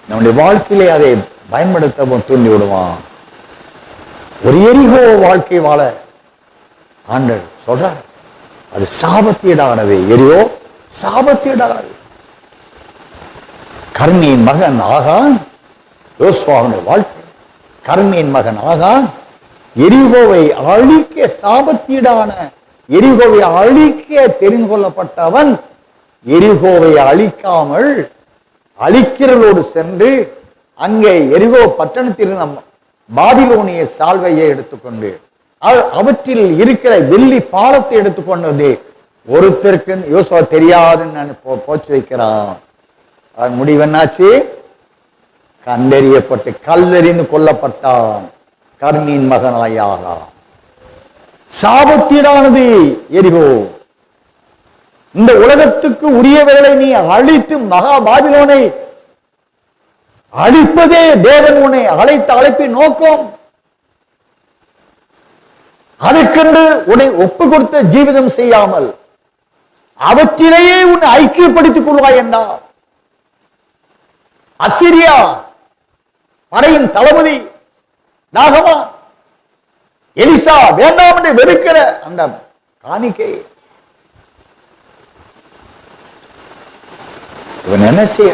நம்முடைய வாழ்க்கையிலே அதை பயன்படுத்த தூண்டி விடுவான். ஒரு எரிகோ வாழ்க்கை வாழ ஆண்டவர் சொல்றார், அது சாபத்தீடானது. எரியோ சாபத்தீடானது. கர்மியின் மகன் ஆகான், யோசுவாவுடைய வாழ்க்கை. கர்மியின் மகன் ஆகான் எரிகோவை அழிக்க, சாபத்தீடான எரிகோவை அழிக்க தெரிந்து கொள்ளப்பட்டவன் எரிகோவை அழிக்காமல் அழிக்கிறதோடு சென்று அங்கே எரிகோ பட்டணத்தில் நம்ம பாபிலோனிய சால்வையை எடுத்துக்கொண்டு அவற்றில் இருக்கிற வெள்ளி பாலத்தை எடுத்துக்கொண்டது ஒருத்தருக்கு யோசுவா தெரியாதுன்னு போச்சு வைக்கிறான். அதன் முடிவென்னாச்சு? கண்டறியப்பட்டு கல்லெறிந்து கொல்லப்பட்டான். கர்மியின் மகனாயாகான். சாபத்தீடானது எரிகோ. இந்த உலகத்துக்கு உரியவர்களை நீ அழித்து மகா பாபிலோனை அழிப்பதே தேவன் உன்னை அழைத்த அழைப்பின் நோக்கம். அதற்கென்று உன்னை ஒப்பு கொடுத்த ஜீவிதம் செய்யாமல் அவற்றிலேயே உன்னை ஐக்கியப்படுத்திக் கொள்வாய் என்றார். அசிரியா படையின் தளபதி நாகமா எலிசா வேண்டாம் என்று வெறுக்கிற அந்த காணிக்கை இவன் என்ன செய்ய?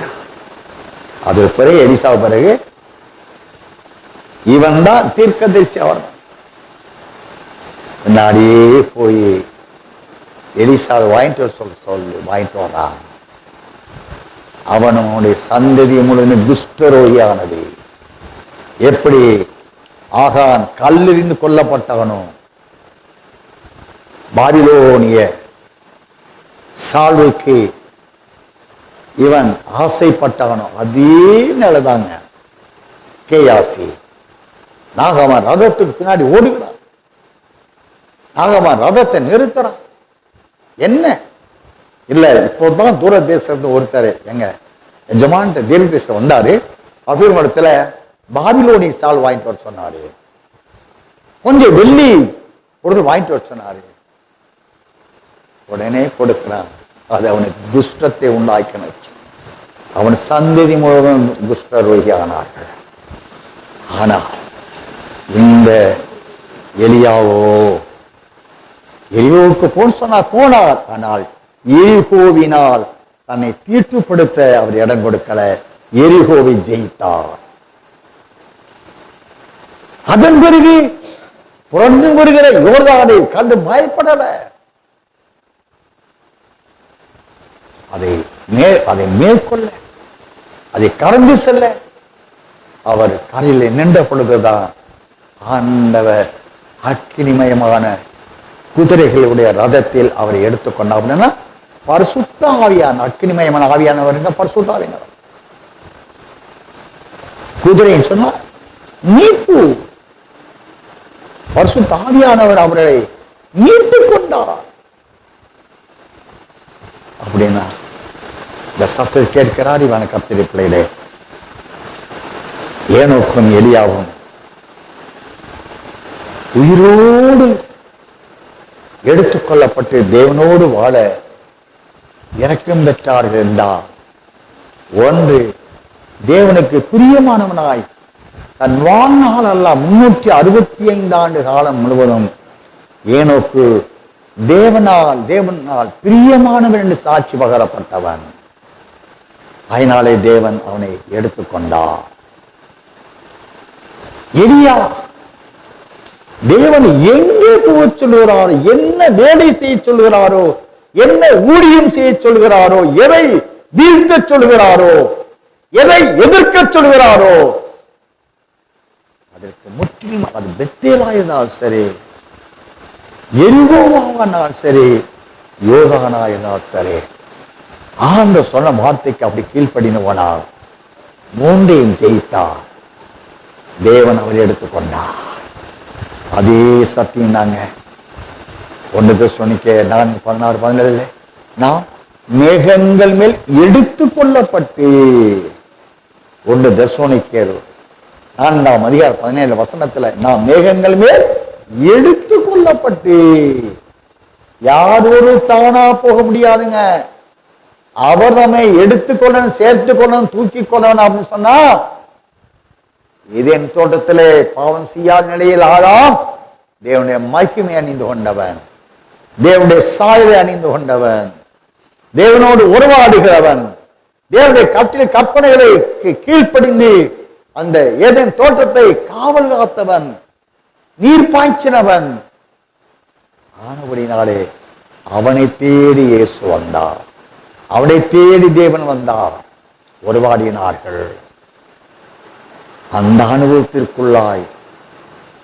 அது பிறகு எலிசா பிறகு இவன் தான் தீர்க்கதரிசி. அவன் முன்னாடியே போய் எலிசாவை வாங்கிட்டு வாங்கிட்டு வரான். அவனுடைய சந்ததி முழுவதும் துஷ்டரோகியானது. எப்படி ஆகான் கல்லெறிந்து கொல்லப்பட்டவனோ, பாபிலோனிய சால்வைக்கு இவன் ஆசைப்பட்டவனோ, அதே நிலைதாங்க. கேயாசி நாகமான் ரதத்துக்கு பின்னாடி ஓடுகிறான். நாகமான் ரதத்தை நிறுத்துறான். என்ன இல்ல இப்போதான் தூர தேசத்து ஒருத்தர் எங்க எஜமான்ட்ட தீர்க்க தேசம் வந்தாரு. அவர் இடத்துல பாபிலோனி சால் வாங்கிட்டு வர சொன்னாரு, கொஞ்சம் வெள்ளி பொருள் வாங்கிட்டு வர சொன்னாரு. உடனே கொடுக்கிறான். அது அவனுக்கு குஷ்டத்தை உண்டாக்கின. அவன் சந்ததி முழுவதும் குஷ்ட ரோகி ஆனார்கள். ஆனால் இந்த எலியாவுக்கு போன் சொன்னார், போனார். ஆனால் எரிகோவினால் தன்னை தீட்டுப்படுத்த அவர் இடம் கொடுக்கல. எரிகோவை ஜெயித்தார். அதன் பிறகு புரண்டு வருகிற யோர்தானை கண்டு பயப்படல. அதை மேற்கொள்ள, அதை கடந்து செல்ல அவர் கரையில் நின்ற பொழுதுதான் ஆண்டவர் அக்கினிமயமான குதிரைகளுடைய ரதத்தில் அவரை எடுத்துக்கொண்டார். அப்படின்னா பரிசுத்த ஆவியான, அக்கினிமயமான ஆவியானவர் பரிசுத்த ஆவியானவர். குதிரைன்னு சொன்னா மீட்பு. பரிசுத்த ஆவியானவர் அவரை மீட்டுக் கொண்டார். அப்படின்னா இந்த சத்தத்தை கேட்கிறார் இவன கர்த்தருடைய பிள்ளைகளே. ஏனோக்கும் எலியாவும் உயிரோடு எடுத்துக்கொள்ளப்பட்டு தேவனோடு வாழ இரக்கம் பெற்றார்கள் என்றால், ஒன்று தேவனுக்கு பிரியமானவனாய் தன் வாழ்நாள் அல்ல 365 ஆண்டு காலம் முழுவதும் ஏனோக்கு தேவனால் பிரியமானவன் என்று சாட்சி பகரப்பட்டவன். அதனாலே தேவன் அவனை எடுத்துக்கொண்டார். எலியா தேவன் எங்கே போக சொல்லுகிறாரோ, என்ன வேலை செய்ய சொல்லுகிறாரோ, என்ன ஊழியம் செய்ய சொல்லுகிறாரோ, எதை வீழ்த்த சொல்லுகிறாரோ, எதை எதிர்க்க சொல்லுகிறாரோ அதற்கு முற்றிலும், அது பெத்தேலாயிருந்தால் சரி, எரிகோவானால் சரி, யோதானாயிருந்தால் சரி, ஆண்டவர் சொன்ன வார்த்தைக்கு அப்படி கீழ்ப்படினவனால் மூன்றையும் ஜெயித்தார். தேவன் அவரை எடுத்துக்கொண்டார். அதே சத்தியம் தாங்க 1 தெசலோனிக்கே 4:16-17 நாம் மேகங்கள் மேல் எடுத்துக்கொள்ளப்பட்டு 1 தெசலோனிக்கேயர் 4:17 நாம் மேகங்கள் மேல் எடுத்துக்கொள்ளப்பட்டு, யார் தானா போக முடியாதுங்க. அவர் நம்மை எடுத்துக்கொள்ளணும், சேர்த்துக்கொள்ளணும், தூக்கி கொள்ளணும் அப்படின்னு சொன்னா, இதன் தோட்டத்திலே பாவம் செய்யாத நிலையில் ஆதாம் தேவனுடைய மகிமை அணிந்து கொண்டவன், தேவனுடைய சாயலை அணிந்து கொண்டவன், தேவனோடு உறவாடுகிறவன், தேவனுடைய கற்பனைகளை கீழ்ப்படிந்து அந்த ஏதேன் தோட்டத்தை காவல் காத்தவன், நீர் பாய்ச்சினவன். ஆனபடினாலே அவனை தேடி இயேசு வந்தார், அவனை தேடி தேவன் வந்தார், உறவாடினார்கள். அந்த அனுபவத்திற்குள்ளாய்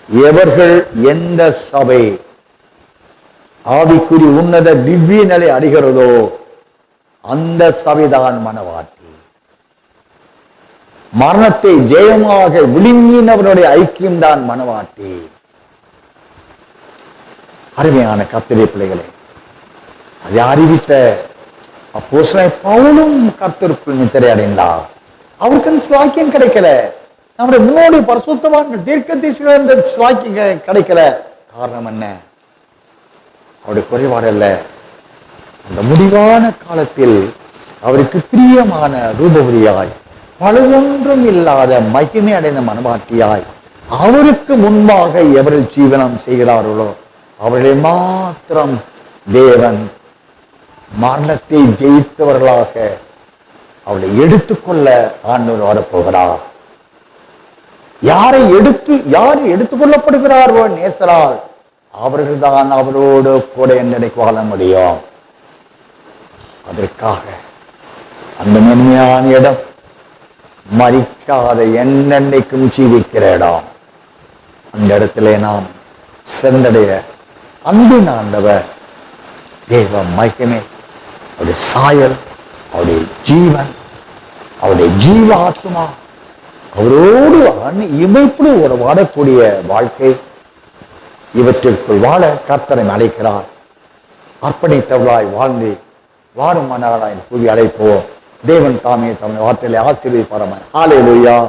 எவர்கள் எந்த சபை ஆவிக்குறி உன்னத திவ்ய நிலை அடைகிறதோ அந்த சபைதான் மனவாட்டி. மரணத்தை ஜெயமாக விழுங்கினவனுடைய ஐக்கியம்தான் மனவாட்டி. அருமையான கர்த்தருடைய பிள்ளைகளே, அதை அறிவித்த அப்போஸ்தலன் பவுலும் கர்த்தருக்குள் நித்திரை அடைந்தார். அவருக்கு சாக்கியம் கிடைக்கல. நம்முடைய முன்னோடி பரிசுத்தவான்கள் தீர்க்கதரிசிகள் இந்த சாக்கியம் கிடைக்கல. காரணம் என்ன? அவருடைய குறைபாடு அல்ல. அந்த முடிவான காலத்தில் அவருக்கு பிரியமான ரூபவதியாய், பழுதொன்றும் இல்லாத மகிமை அடைந்த மனவாட்டியாய், அவருக்கு முன்பாக எவர்கள் ஜீவனம் செய்கிறார்களோ அவர்களை மாத்திரம் தேவன் மரணத்தை ஜெயித்தவர்களாக அவளை எடுத்துக்கொள்ள ஆண்டவர் வரப்போகிறார். யார் எடுத்துக்கொள்ளப்படுகிறாரோ நேசரால் அவர்கள் தான் அவரோடு கூட என்னைக்கு வாழ முடியும். அதற்காக அந்த மென்மையான இடம் மரிக்காத என்னென்னைக்கும் ஜீவிக்கிற இடம். அந்த இடத்திலே நாம் சென்றடைய அன்பின் ஆண்டவர் தேவ மகிமை, அவருடைய சாயல், அவருடைய ஜீவன், அவருடைய ஜீவ ஆத்மா அவரோடு இமைப்படி ஒரு வாழக்கூடிய வாழ்க்கை, இவற்றிற்குள் வாழ கர்த்தரை அழைக்கிறார். அர்ப்பணித்தவளாய் வாழ்ந்து வாரும் மன்னகராய் கூறி அழைப்போம். தேவன் தாமே தம்முடைய வார்த்தைகளை ஆசீர்வதிப்பாராம். ஹல்லேலூயா.